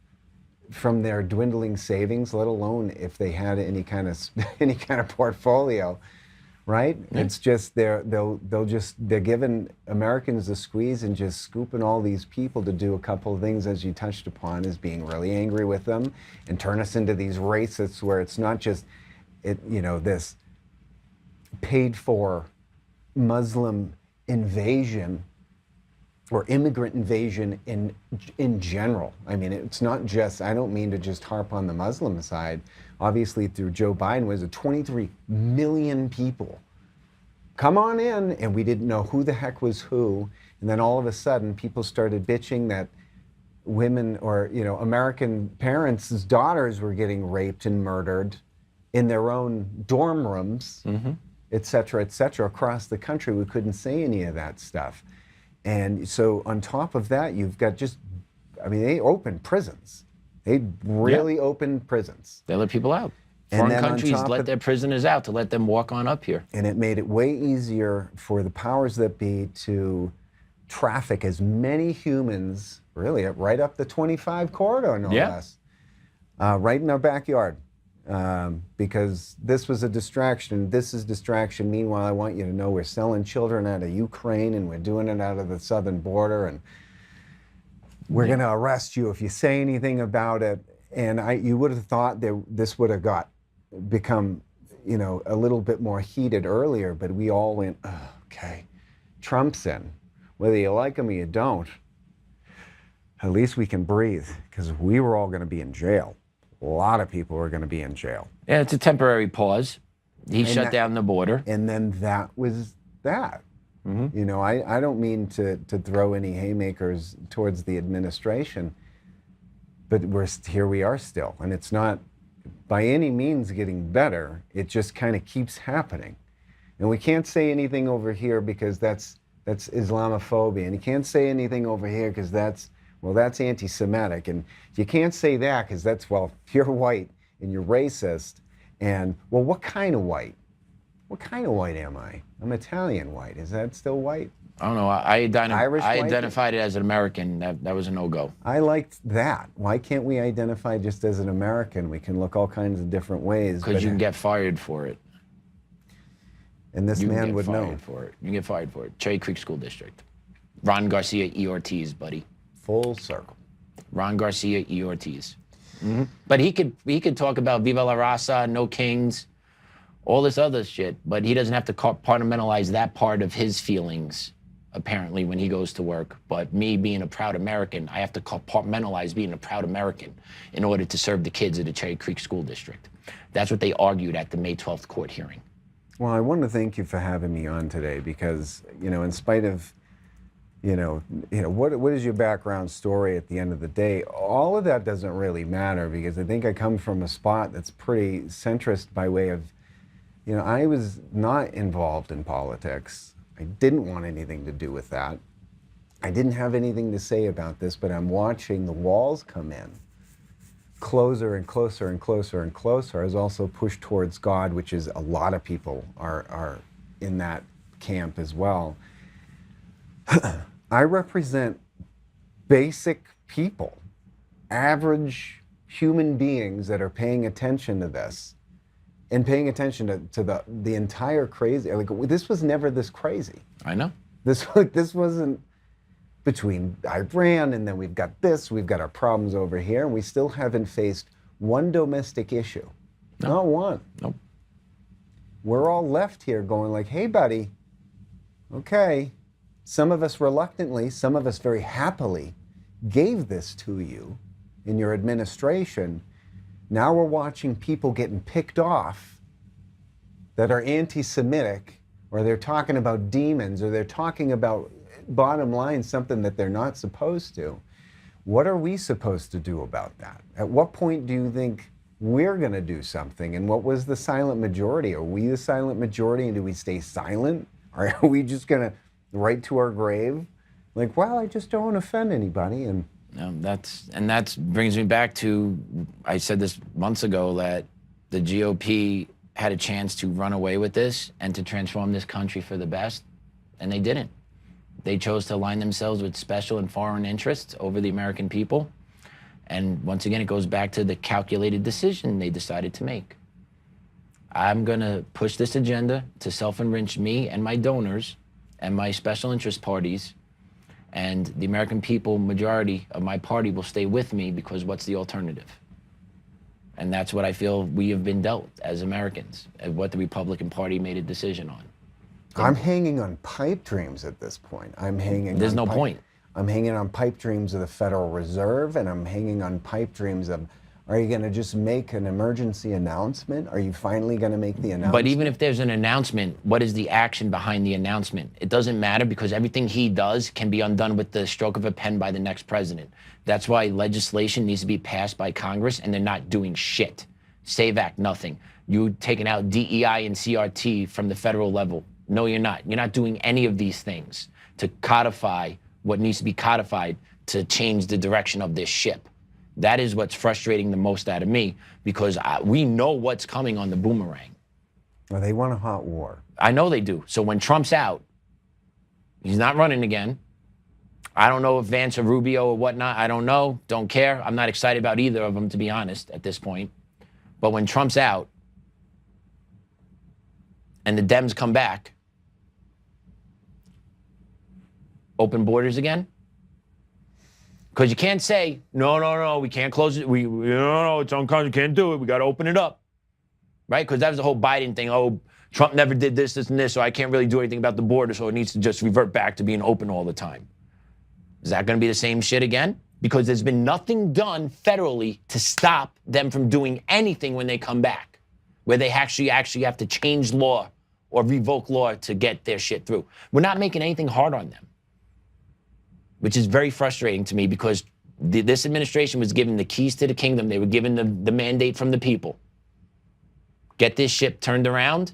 from their dwindling savings, let alone if they had any kind of portfolio, right? Yeah. It's just they're giving Americans the squeeze and just scooping all these people to do a couple of things, as you touched upon, is being really angry with them and turn us into these racists where it's not just this paid for Muslim invasion or immigrant invasion in general. I mean, it's not just, I don't mean to just harp on the Muslim side. Obviously, through Joe Biden, was 23 million people come on in, and we didn't know who the heck was who. And then all of a sudden, people started bitching that women or, American parents' daughters were getting raped and murdered in their own dorm rooms, et cetera, across the country. We couldn't say any of that stuff. And so on top of that, you've got they open prisons. They really open prisons.
They let people out. Foreign countries let their prisoners out to let them walk on up here.
And it made it way easier for the powers that be to traffic as many humans, really, right up the 25 corridor, no less, right in our backyard. Because this was a distraction. This is distraction. Meanwhile, I want you to know we're selling children out of Ukraine, and we're doing it out of the southern border, and we're going to arrest you if you say anything about it. And you would have thought that this would have become, a little bit more heated earlier, but we all went, oh, okay, Trump's in. Whether you like him or you don't, at least we can breathe, because we were all going to be in jail. A lot of people are going to be in jail.
Yeah, it's a temporary pause. He shut down the border.
And then that was that. Mm-hmm. I don't mean to throw any haymakers towards the administration, but here we are still. And it's not by any means getting better. It just kind of keeps happening. And we can't say anything over here because that's Islamophobia. And you can't say anything over here because that's anti-Semitic. And you can't say that because you're white and you're racist. And, what kind of white? What kind of white am I? I'm Italian white. Is that still white?
I don't know. I identified it as an American. That was a no-go.
I liked that. Why can't we identify just as an American? We can look all kinds of different ways.
Because you can get fired for it.
And this man would know.
You can get fired for it. Cherry Creek School District. Ron Garcia, E. Ortiz, buddy.
Full circle.
Ron Garcia, E. Ortiz. Mm-hmm. But he could talk about Viva la Raza, No Kings, all this other shit, but he doesn't have to compartmentalize that part of his feelings, apparently, when he goes to work. But me being a proud American, I have to compartmentalize being a proud American in order to serve the kids of the Cherry Creek School District. That's what they argued at the May 12th court hearing.
Well, I want to thank you for having me on today because, in spite of what is your background story at the end of the day? All of that doesn't really matter because I think I come from a spot that's pretty centrist by way of, I was not involved in politics. I didn't want anything to do with that. I didn't have anything to say about this, but I'm watching the walls come in closer and closer and closer and closer. I was also pushed towards God, which is a lot of people are in that camp as well. I represent basic people, average human beings that are paying attention to this and paying attention to the entire crazy. This was never this crazy.
I know.
This wasn't, between Iran, and then we've got this, we've got our problems over here, and we still haven't faced one domestic issue.
No.
Not one.
Nope.
We're all left here going like, hey, buddy, okay, some of us reluctantly, some of us very happily gave this to you in your administration. Now we're watching people getting picked off that are anti-Semitic, or they're talking about demons, or they're talking about, bottom line, something that they're not supposed to. What are we supposed to do about that? At what point do you think we're going to do something? And what was the silent majority? Are we the silent majority, and do we stay silent? Or are we just going to right to our grave? Like, well, I just don't want to offend anybody. And
No, that brings me back to, I said this months ago, that the GOP had a chance to run away with this and to transform this country for the best, and they didn't. They chose to align themselves with special and foreign interests over the American people. And once again, it goes back to the calculated decision they decided to make. I'm going to push this agenda to self-enrich me and my donors and my special interest parties, and the American people, majority of my party, will stay with me, because what's the alternative? And that's what I feel we have been dealt as Americans, and what the Republican Party made a decision on.
I'm hanging on pipe dreams at this point.
There's no point.
I'm hanging on pipe dreams of the Federal Reserve, and I'm hanging on pipe dreams of, are you going to just make an emergency announcement? Are you finally going to make the announcement?
But even if there's an announcement, what is the action behind the announcement? It doesn't matter, because everything he does can be undone with the stroke of a pen by the next president. That's why legislation needs to be passed by Congress, and they're not doing shit. SAVE Act, nothing. You taking out DEI and CRT from the federal level. No, you're not. You're not doing any of these things to codify what needs to be codified to change the direction of this ship. That is what's frustrating the most out of me, because we know what's coming on the boomerang.
Well, they want a hot war.
I know they do. So when Trump's out, he's not running again. I don't know if Vance or Rubio or whatnot. I don't know. Don't care. I'm not excited about either of them, to be honest, at this point. But when Trump's out and the Dems come back, open borders again? Because you can't say, no, we can't close it. No, it's unconscious, can't do it. We got to open it up, right? Because that was the whole Biden thing. Oh, Trump never did this, and this, so I can't really do anything about the border, so it needs to just revert back to being open all the time. Is that going to be the same shit again? Because there's been nothing done federally to stop them from doing anything when they come back, where they actually have to change law or revoke law to get their shit through. We're not making anything hard on them, which is very frustrating to me, because this administration was given the keys to the kingdom. They were given the mandate from the people. Get this ship turned around,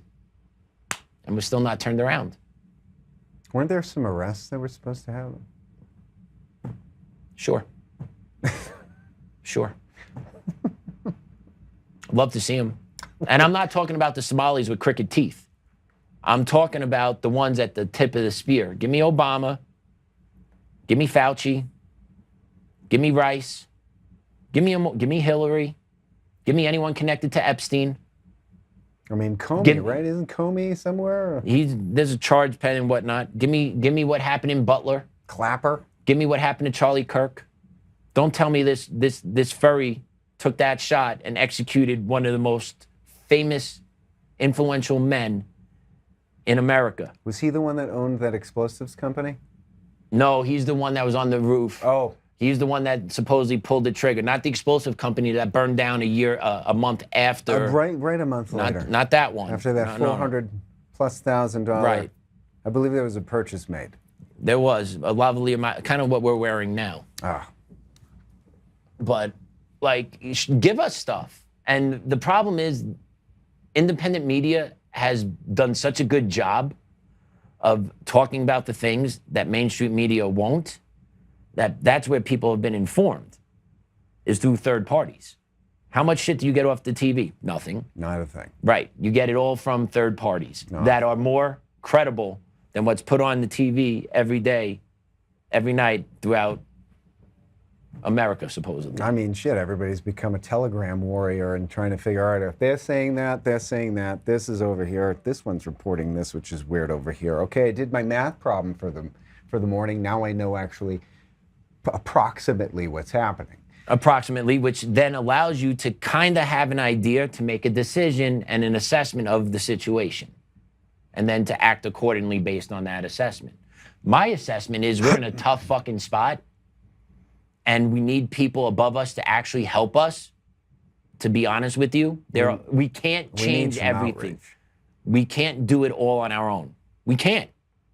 and we're still not turned around.
Weren't there some arrests that were supposed to happen?
Sure. Sure. Love to see them. And I'm not talking about the Somalis with crooked teeth. I'm talking about the ones at the tip of the spear. Give me Obama. Give me Fauci. Give me Rice. Give me Hillary. Give me anyone connected to Epstein.
I mean, Comey, right? Isn't Comey somewhere?
There's a charge pen and whatnot. Give me what happened in Butler.
Clapper.
Give me what happened to Charlie Kirk. Don't tell me this furry took that shot and executed one of the most famous, influential men in America.
Was he the one that owned that explosives company?
No, he's the one that was on the roof.
Oh.
He's the one that supposedly pulled the trigger, not the explosive company that burned down a month after.
Right a month later.
Not that one.
After that $400,000+.
Right.
I believe there was a purchase made.
There was a lovely amount, kind of what we're wearing now. But, like, give us stuff. And the problem is, independent media has done such a good job of talking about the things that mainstream media won't, that's where people have been informed, is through third parties. How much shit do you get off the TV? Nothing.
Not a thing.
Right. You get it all from third parties that are more credible than what's put on the TV every day, every night throughout America, supposedly.
I mean, shit, everybody's become a telegram warrior and trying to figure out if they're saying that, this is over here, this one's reporting this, which is weird over here. Okay, I did my math problem for for the morning. Now I know actually approximately what's happening.
Approximately, which then allows you to kind of have an idea to make a decision and an assessment of the situation, and then to act accordingly based on that assessment. My assessment is we're in a tough fucking spot, and we need people above us to actually help us. To be honest with you, we can't change everything.
Outreach.
We can't do it all on our own. We can't.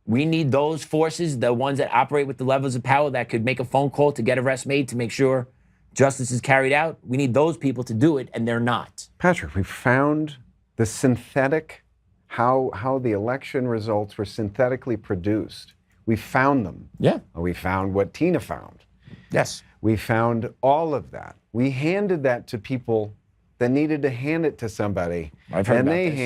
We need those forces, the ones that operate with the levels of power that could make a phone call to get arrests made to make sure justice is carried out. We need those people to do it, and they're not.
Patrick, we found the synthetic, how the election results were synthetically produced. We found them.
Yeah.
We found what Tina found.
Yes.
We found all of that. We handed that to people that needed to hand it to somebody.
I've heard
and
about
they
this.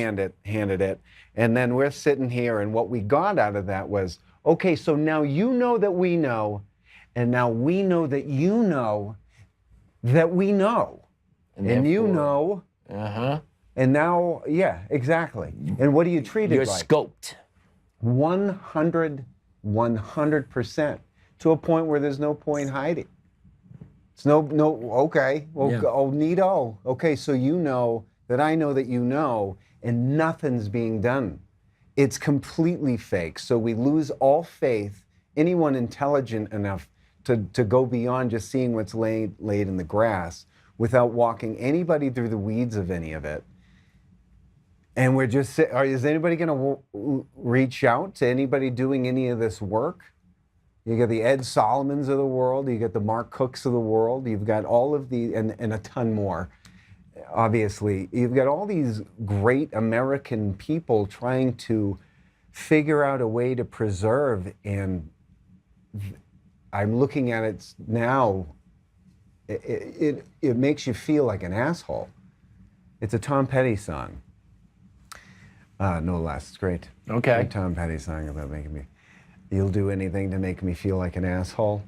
handed it. And then we're sitting here, and what we got out of that was, okay, so now you know that we know, and now we know that you know that we know. And you know.
Uh-huh.
And now, yeah, exactly. And what do you treat it
You're
like?
scoped.
100%, to a point where there's no point hiding. It's okay, well,
Yeah.
oh, neato. Okay, so you know that I know that you know, and nothing's being done. It's completely fake. So we lose all faith, anyone intelligent enough to go beyond just seeing what's laid in the grass without walking anybody through the weeds of any of it. And we're just, is anybody going to reach out to anybody doing any of this work? You got the Ed Solomons of the world, you got the Mark Cooks of the world, you've got all of the, and a ton more, obviously. You've got all these great American people trying to figure out a way to preserve, and I'm looking at it now, it makes you feel like an asshole. It's a Tom Petty song. No less, it's great.
Okay.
Great Tom Petty song about making me, you'll do anything to make me feel like an asshole.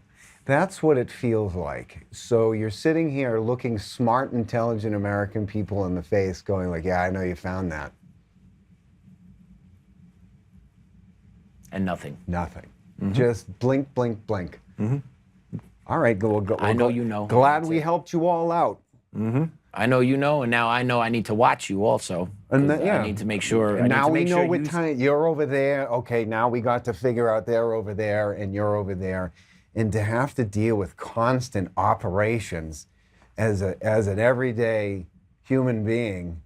That's what it feels like. So you're sitting here looking smart, intelligent American people in the face going like, yeah, I know you found that.
And nothing.
Nothing.
Mm-hmm.
Just blink, blink, blink.
Mm-hmm.
All right,
I know you know.
Glad we helped you all out.
Mm-hmm. I know you know, and now I know I need to watch you also.
And
I need to make sure.
And now we know what time you're over there. Okay, now we got to figure out they're over there and you're over there, and to have to deal with constant operations as an everyday human being,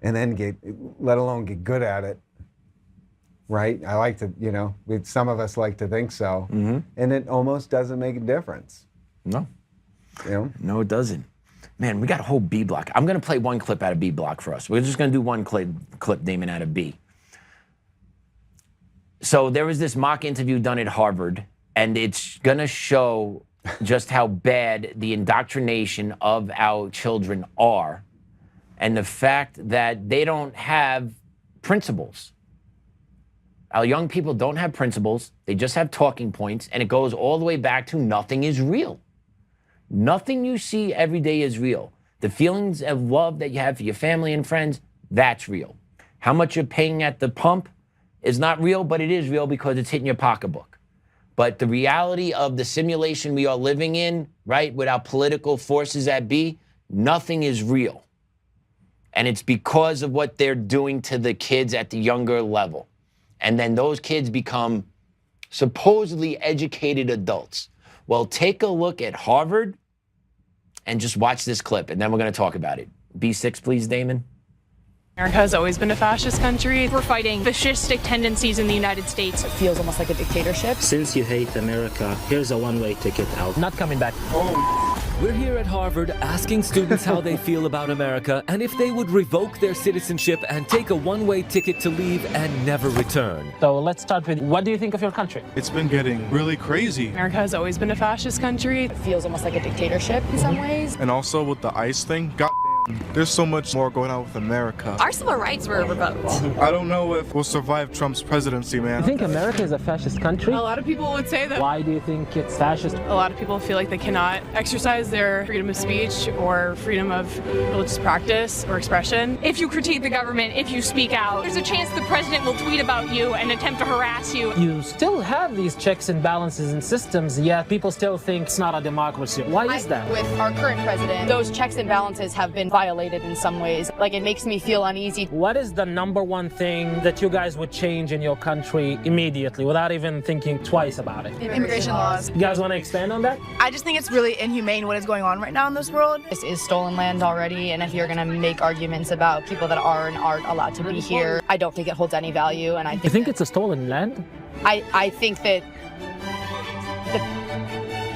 and then let alone get good at it. Right? I like to, some of us like to think so,
Mm-hmm.
and it almost doesn't make a difference.
No. No, it doesn't. Man, we got a whole B block. I'm going to play one clip out of B block for us. We're just going to do one clip, Damon, out of B. So there was this mock interview done at Harvard, and it's going to show just how bad the indoctrination of our children are, and the fact that they don't have principles. Our young people don't have principles. They just have talking points, and it goes all the way back to nothing is real. Nothing you see every day is real. The feelings of love that you have for your family and friends, that's real. How much you're paying at the pump is not real, but it is real because it's hitting your pocketbook. But the reality of the simulation we are living in, right, with our political forces at B, nothing is real. And it's because of what they're doing to the kids at the younger level. And then those kids become supposedly educated adults. Well, take a look at Harvard and just watch this clip, and then we're going to talk about it. B6, please, Damon.
America has always been a fascist country. We're fighting fascistic tendencies in the United States.
It feels almost like a dictatorship.
Since you hate America, here's a one-way ticket out.
Not coming back.
We're here at Harvard asking students how they feel about America and if they would revoke their citizenship and take a one-way ticket to leave and never return.
So let's start with, what do you think of your country?
It's been getting really crazy.
America has always been a fascist country.
It feels almost like a dictatorship in some ways.
And also with the ICE thing, goddamn. There's so much more going on with America.
Our civil rights were revoked.
I don't know if we'll survive Trump's presidency, man.
You think America is a fascist country?
A lot of people would say that.
Why do you think it's fascist?
A lot of people feel like they cannot exercise their freedom of speech or freedom of religious practice or expression. If you critique the government, if you speak out, there's a chance the president will tweet about you and attempt to harass you.
You still have these checks and balances and systems, yet people still think it's not a democracy. Why is that?
With our current president, those checks and balances have been violated in some ways. Like, it makes me feel uneasy.
What is the number one thing that you guys would change in your country immediately without even thinking twice about it?
Immigration laws.
You guys want to expand on that?
I just think it's really inhumane what is going on right now in this world.
This is stolen land already, and if you're going to make arguments about people that are and aren't allowed to be here, I don't think it holds any value. And
You think it's a stolen land?
I think that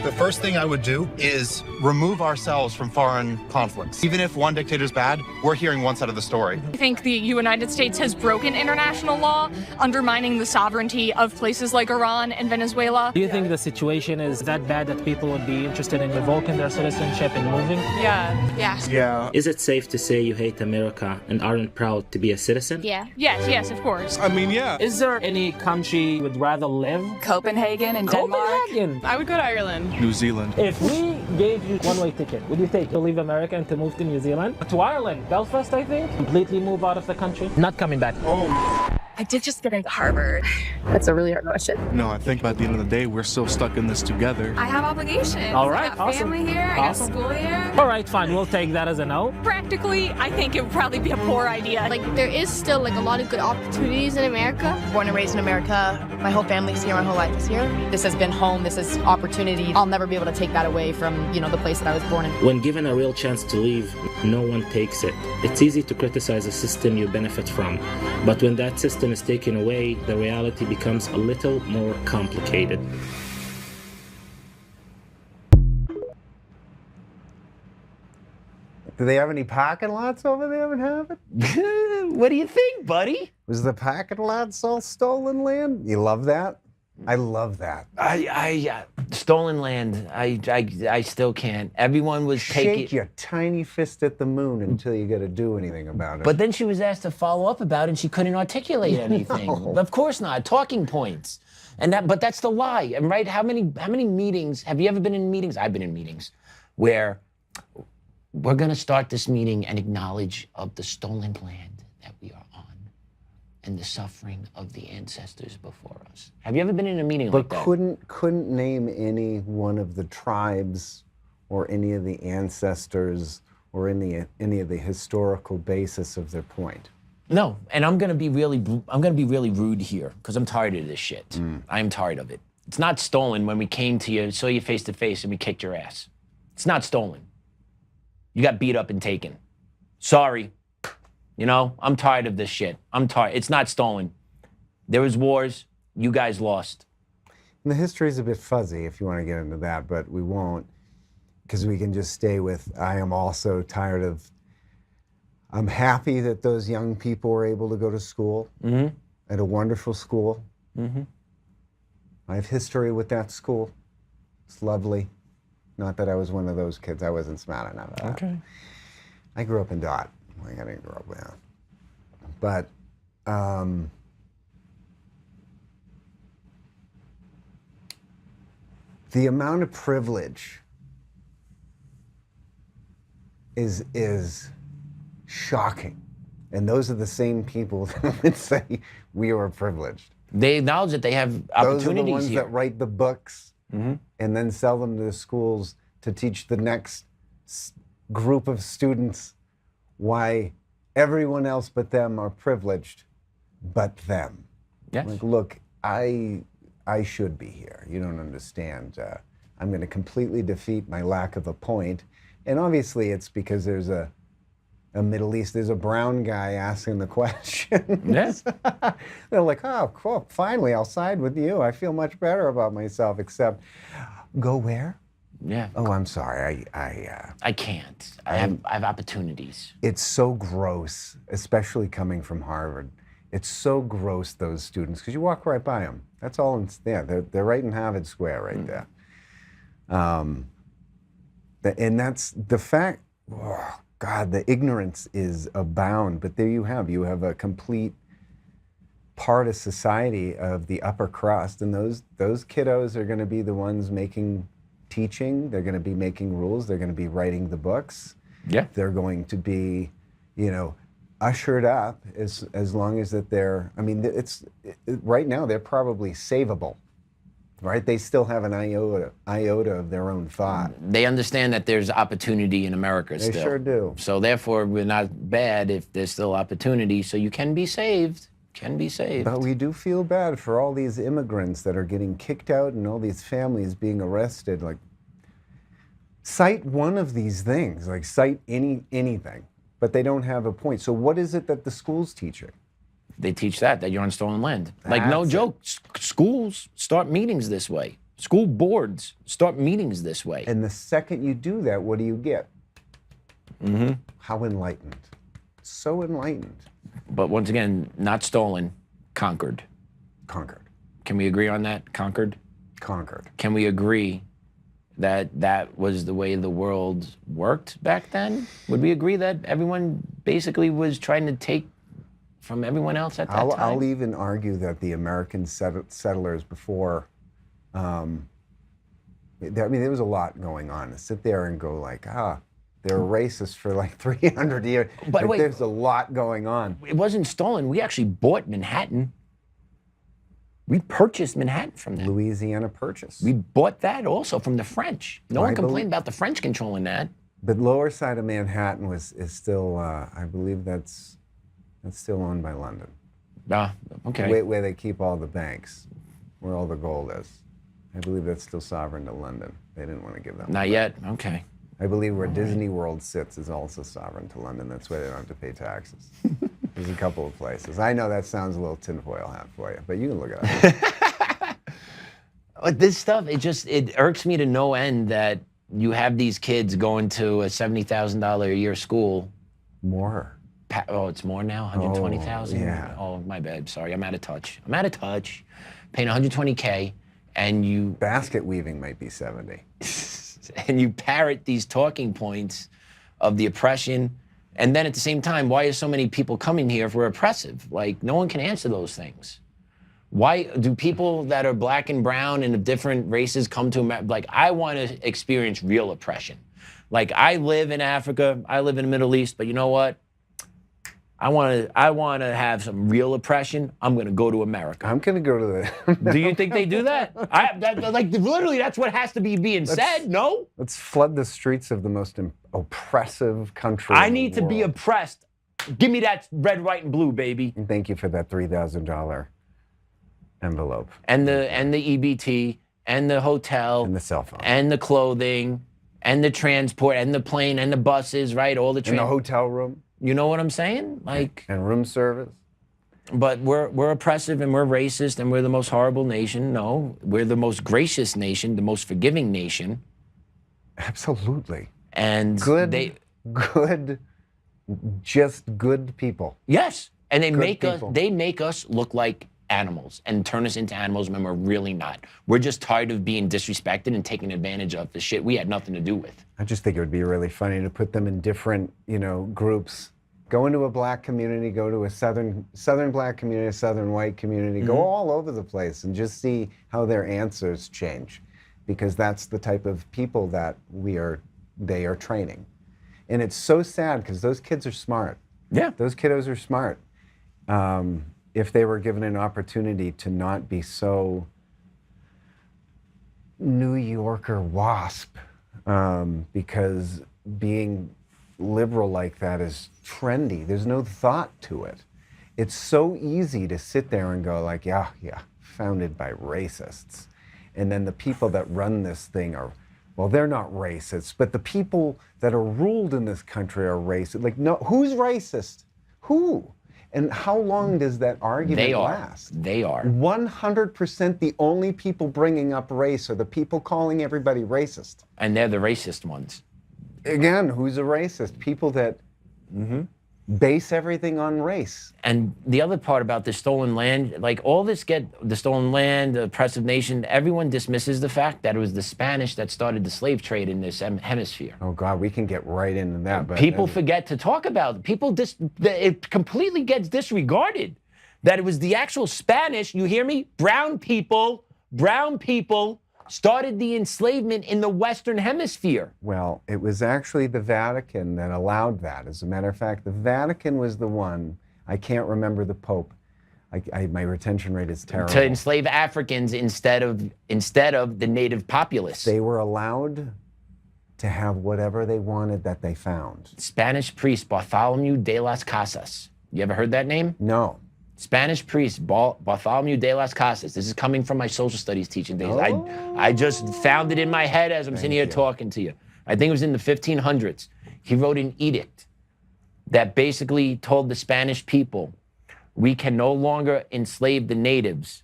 the first thing I would do is remove ourselves from foreign conflicts. Even if one dictator's bad, we're hearing one side of the story.
I think the United States has broken international law, undermining the sovereignty of places like Iran and Venezuela.
Do you think the situation is that bad that people would be interested in revoking their citizenship and moving?
Yeah.
Is it safe to say you hate America and aren't proud to be a citizen?
Yeah. Yes, of course.
I mean, yeah.
Is there any country you would rather live?
Copenhagen and
Copenhagen!
I would go to Ireland.
New Zealand.
If we gave you one-way ticket, would you take to leave America and to move to New Zealand? To Ireland, Belfast, I think? Completely move out of the country? Not coming back.
I did just get into Harvard.
that's a really hard question.
No, I think by the end of the day, we're still stuck in this together.
I have obligations.
All right,
I got family here. I got school here.
All right, fine. We'll take that as a no.
Practically, I think it would probably be a poor idea.
Like, there is still, like, a lot of good opportunities in America.
Born and raised in America. My whole family's here. My whole life is here. This has been home. This is opportunity. I'll never be able to take that away from, the place that I was born in.
When given a real chance to leave, no one takes it. It's easy to criticize a system you benefit from, but when that system is taken away, the reality becomes a little more complicated.
Do they have any parking lots over there in Harvard?
What do you think, buddy?
Was the parking lots all stolen land? You love that? I love that.
Stolen land. I still can't. Everyone was taking.
Shake your tiny fist at the moon until you got to do anything about it.
But then she was asked to follow up about it, and she couldn't articulate anything.
No.
Of course not. Talking points. But that's the lie. And right? How many meetings have you ever been in meetings? I've been in meetings where we're going to start this meeting and acknowledge of the stolen land that we are on and the suffering of the ancestors before us. Have you ever been in a meeting like that?
But couldn't name any one of the tribes or any of the ancestors or any of the historical basis of their point.
No, and I'm gonna be really rude here because I'm tired of this shit. I'm tired of it. It's not stolen when we came to you, saw you face to face, and we kicked your ass. It's not stolen. You got beat up and taken. Sorry. I'm tired of this shit. I'm tired. It's not stolen. There was wars. You guys lost.
And the history is a bit fuzzy if you want to get into that, but we won't, because we can just stay with, I am also tired of, I'm happy that those young people were able to go to school, at a wonderful school. I have history with that school. It's lovely. Not that I was one of those kids. I wasn't smart enough.
Okay.
I grew up in Dot. I didn't grow up there. But the amount of privilege is shocking. And those are the same people that would say we are privileged.
They acknowledge that they have opportunities
Those are the ones
here.
that write the books and then sell them to the schools to teach the next group of students why everyone else but them are privileged, but them.
Yes.
Like, look, I should be here. You don't understand. I'm going to completely defeat my lack of a point. And obviously it's because there's a Middle East, there's a brown guy asking the question.
Yes.
They're like, oh, cool, finally, I'll side with you. I feel much better about myself, except, go where?
Yeah.
Oh, I'm sorry,
I can't. I have opportunities.
It's so gross, especially coming from Harvard. It's so gross, those students, because you walk right by them. That's all it's there. They're right in Harvard Square right there. And that's the fact, God, the ignorance is abound. But there you have a complete part of society of the upper crust, and those kiddos are going to be the ones teaching. They're going to be making rules. They're going to be writing the books.
Yeah.
They're going to be, ushered up as long as that they're. I mean, right now they're probably savable, right? They still have an iota of their own thought.
They understand that there's opportunity in America still.
They sure do.
So therefore, we're not bad if there's still opportunity. So you can be saved. Can be saved.
But we do feel bad for all these immigrants that are getting kicked out and all these families being arrested. Like, cite one of these things, like cite anything, but they don't have a point. So what is it that the schools teaching?
They teach that you're on stolen land. Like, no joke, schools start meetings this way. School boards start meetings this way.
And the second you do that, what do you get?
Mm-hmm.
How enlightened. So enlightened.
But once again, not stolen, conquered.
Conquered.
Can we agree on that? Conquered?
Conquered.
Can we agree that that was the way the world worked back then? Would we agree that everyone basically was trying to take from everyone else at that time?
I'll even argue that the American settlers before, there was a lot going on. To sit there and go like, they were racist for like 300 years.
But wait,
there's a lot going on.
It wasn't stolen. We actually bought Manhattan. We purchased Manhattan from them.
Louisiana Purchase.
We bought that also from the French. No one complained about the French controlling that.
But lower side of Manhattan is still, I believe that's still owned by London.
Okay.
Where they keep all the banks, where all the gold is. I believe that's still sovereign to London. They didn't want to give that.
Not yet. Okay.
I believe where Disney World sits is also sovereign to London. That's why they don't have to pay taxes. There's a couple of places. I know that sounds a little tinfoil hat for you, but you can look it up.
But this stuff, it irks me to no end that you have these kids going to a $70,000 a year school.
More.
Oh, it's more now? 120,000?
Yeah.
Oh, my bad. Sorry, I'm out of touch. Paying $120K, and you...
Basket weaving might be 70.
And you parrot these talking points of the oppression, and then at the same time, why are so many people coming here if we're oppressive? Like, no one can answer those things. Why do people that are black and brown and of different races come to America? Like, I want to experience real oppression. Like, I live in Africa, I live in the Middle East, but you know what? I want to have some real oppression. I'm going to go to America.
I'm going to go to the...
Do you think they do that? Literally, that's what has to be being said, no?
Let's flood the streets of the most oppressive country
I need to be oppressed. Give me that red, white, and blue, baby.
And thank you for that $3,000 envelope.
And the EBT, and the hotel.
And the cell phone.
And the clothing, and the transport, and the plane, and the buses, right? All the
and the hotel room.
You know what I'm saying? Like,
and room service.
But we're oppressive and we're racist and we're the most horrible nation. No, we're the most gracious nation, the most forgiving nation.
Absolutely.
And
just good people.
Yes, and they make us look like animals and turn us into animals when we're really not. We're just tired of being disrespected and taken advantage of the shit we had nothing to do with.
I just think it would be really funny to put them in different, groups. Go into a black community, go to a southern black community, a southern white community, go all over the place and just see how their answers change. Because that's the type of people that they are training. And it's so sad because those kids are smart.
Yeah.
Those kiddos are smart. If they were given an opportunity to not be so New Yorker WASP, because being liberal like that is trendy. There's no thought to it. It's so easy to sit there and go like, yeah, founded by racists. And then the people that run this thing are, well, they're not racist, but the people that are ruled in this country are racist. Like, no, who's racist? Who? And how long does that argument last?
They are.
100% the only people bringing up race are the people calling everybody racist.
And they're the racist ones.
Again, who's a racist? People that base everything on race.
And the other part about the stolen land, like all this the stolen land, the oppressive nation, everyone dismisses the fact that it was the Spanish that started the slave trade in this hemisphere.
Oh God, we can get right into that. But
people forget to talk about it. It completely gets disregarded that it was the actual Spanish, you hear me? Brown people started the enslavement in the Western Hemisphere.
Well, it was actually the Vatican that allowed that. As a matter of fact, the Vatican was the one, I can't remember the Pope. My retention rate is terrible.
To enslave Africans instead of the native populace.
They were allowed to have whatever they wanted that they found.
Spanish priest Bartholomew de las Casas. You ever heard that name?
No.
Spanish priest Bartholomew de las Casas. This is coming from my social studies teaching days.
Oh.
I just found it in my head as I'm sitting here talking to you. I think it was in the 1500s. He wrote an edict that basically told the Spanish people, we can no longer enslave the natives,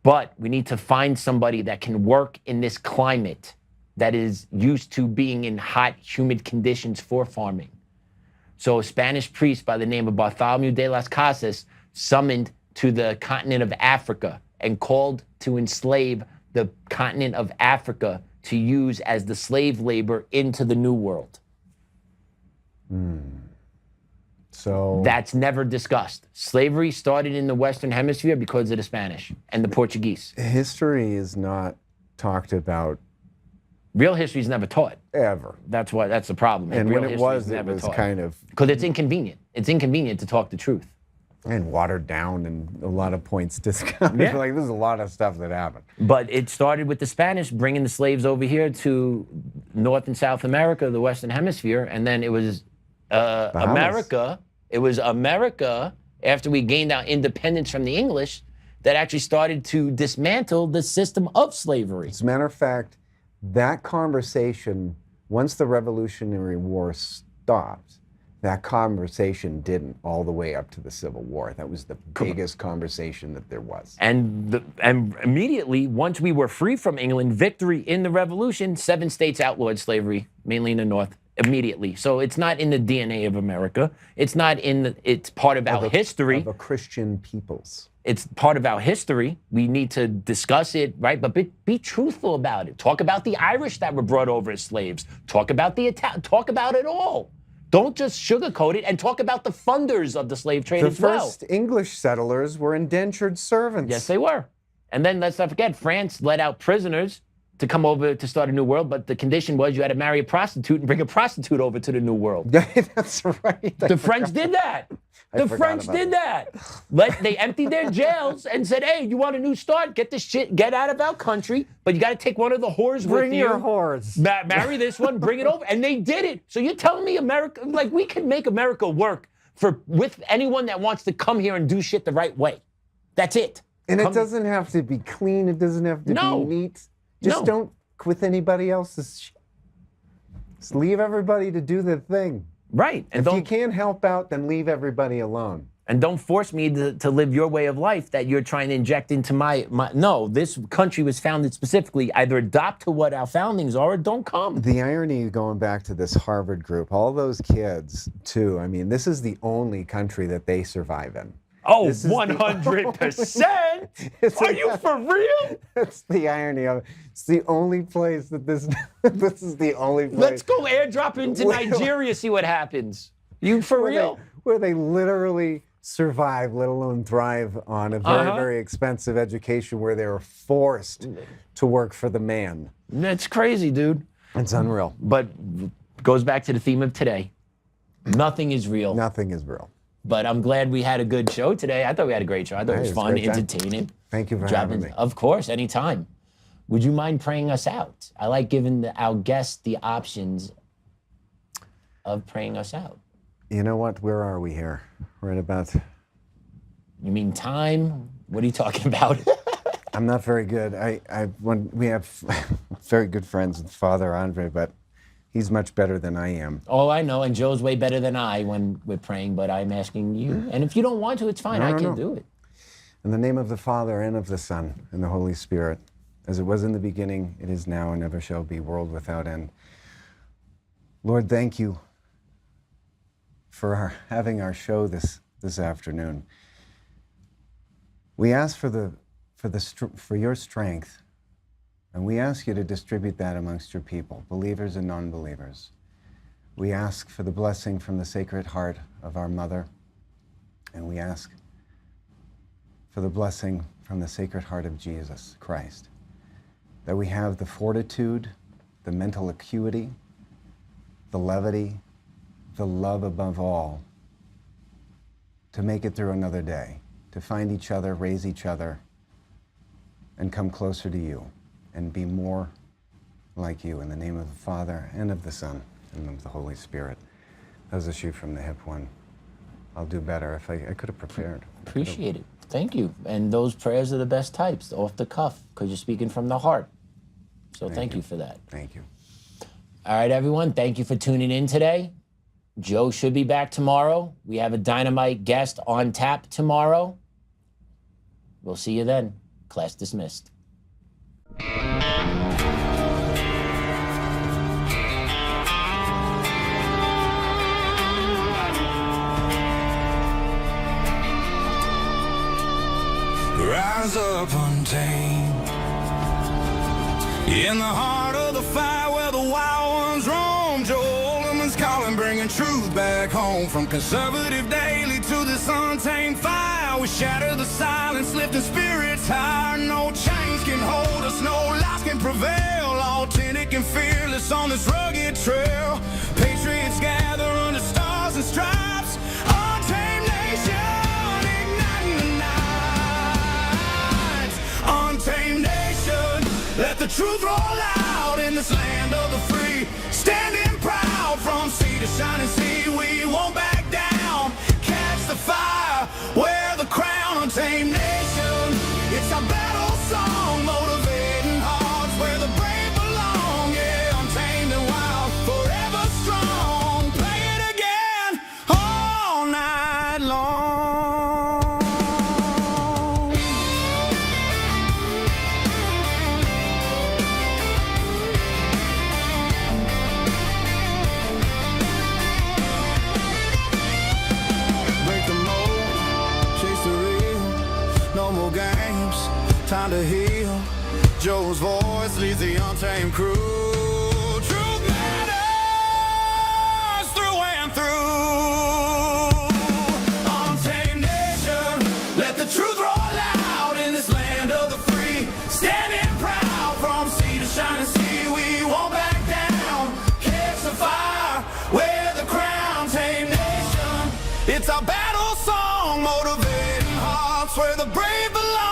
but we need to find somebody that can work in this climate that is used to being in hot, humid conditions for farming. So a Spanish priest by the name of Bartholomew de las Casas summoned to the continent of Africa and called to enslave the continent of Africa to use as the slave labor into the New World.
So
that's never discussed. Slavery started in the Western Hemisphere because of the Spanish and the Portuguese.
History is not talked about.
Real history is never taught.
Ever.
That's the problem.
And
real
when it was
taught.
kind of...
Because it's inconvenient. It's inconvenient to talk the truth.
And watered down and a lot of points discounted.
Yeah.
Like, there's a lot of stuff that happened.
But it started with the Spanish bringing the slaves over here to North and South America, the Western Hemisphere, and then it was America. It was America, after we gained our independence from the English, that actually started to dismantle the system of slavery.
As a matter of fact, that conversation, once the Revolutionary War stopped, that conversation didn't all the way up to the Civil War. That was the biggest conversation that there was.
And immediately, once we were free from England, victory in the Revolution, 7 states outlawed slavery, mainly in the North, immediately. So it's not in the DNA of America. It's not it's part of our history.
Of a Christian peoples.
It's part of our history. We need to discuss it, right? But be truthful about it. Talk about the Irish that were brought over as slaves. Talk about the Italian. Talk about it all. Don't just sugarcoat it, and talk about the funders of the slave trade as well.
The first English settlers were indentured servants.
Yes, they were. And then let's not forget, France let out prisoners to come over to start a new world, but the condition was you had to marry a prostitute and bring a prostitute over to the new world.
That's right.
The French did that. The French did that. They emptied their jails and said, hey, you want a new start? Get this shit, get out of our country, but you got to take one of the whores with you.
Bring your whores.
Marry this one, bring it over. And they did it. So you're telling me America, like we can make America work with anyone that wants to come here and do shit the right way. That's it.
And it doesn't have to be clean. It doesn't have to be neat. Just don't with anybody else's shit. Just leave everybody to do their thing.
Right.
And if you can't help out, then leave everybody alone.
And don't force me to live your way of life that you're trying to inject into my. No, this country was founded specifically. Either adopt to what our foundings are or don't come.
The irony going back to this Harvard group, all those kids, too, I mean, this is the only country that they survive in.
Oh, 100%. Are you for real?
That's the irony of it. It's the only place that this is the only place.
Let's go airdrop into Nigeria, see what happens. You for real?
Where they literally survive, let alone thrive on a very, very expensive education where they were forced to work for the man.
That's crazy, dude.
It's unreal.
But goes back to the theme of today. Nothing is real.
Nothing is real.
But I'm glad we had a good show today. I thought we had a great show. I thought it was fun, entertaining.
Thank you for having me.
Of course, anytime. Would you mind praying us out? I like giving our guests the options of praying us out.
You know what? Where are we here? Right about...
You mean time? What are you talking about?
I'm not very good. We have very good friends with Father Andre, but he's much better than I am.
Oh, I know, and Joe's way better than I when we're praying, but I'm asking you. And if you don't want to, it's fine. I can do it.
In the name of the Father, and of the Son, and the Holy Spirit, as it was in the beginning, it is now, and ever shall be, world without end. Lord, thank you for having our show this afternoon. We ask for your strength, and we ask you to distribute that amongst your people, believers and non-believers. We ask for the blessing from the Sacred Heart of our Mother, and we ask for the blessing from the Sacred Heart of Jesus Christ, that we have the fortitude, the mental acuity, the levity, the love above all, to make it through another day, to find each other, raise each other, and come closer to you, and be more like you. In the name of the Father, and of the Son, and of the Holy Spirit. That was a shoot from the hip one. I'll do better if I could have prepared.
Appreciate it. Thank you. And those prayers are the best types, off the cuff, because you're speaking from the heart. So thank you for that.
Thank you.
All right, everyone. Thank you for tuning in today. Joe should be back tomorrow. We have a dynamite guest on tap tomorrow. We'll see you then. Class dismissed.
Rise up untamed, in the heart of the fight where the wild ones roam. Joe Oltmann's calling, bringing truth back home. From conservative daily to this untamed fire, we shatter the silence, lifting spirits higher. No chains can hold us, no lies can prevail. Authentic and fearless on this rugged trail. Patriots gather under stars and stripes. Untamed nation, igniting the night. Untamed nation, let the truth roll out in this land of the free. Standing proud from sea to shining sea, we won't back down. Catch the fire, wear the crown. Untamed nation, it's our battle song, motivating hearts where the brave belong. Yeah, untamed and wild, forever strong. Play it again all night long. Break the mold, chase the real, no more games, time to heal. Joe's voice leads the untamed crew. Truth matters through and through. Untamed nation, let the truth roll out in this land of the free. Standing proud from sea to shining sea, we won't back down. Catch the fire, wear the crown. Tame nation, it's our battle song, motivating hearts where the brave belong.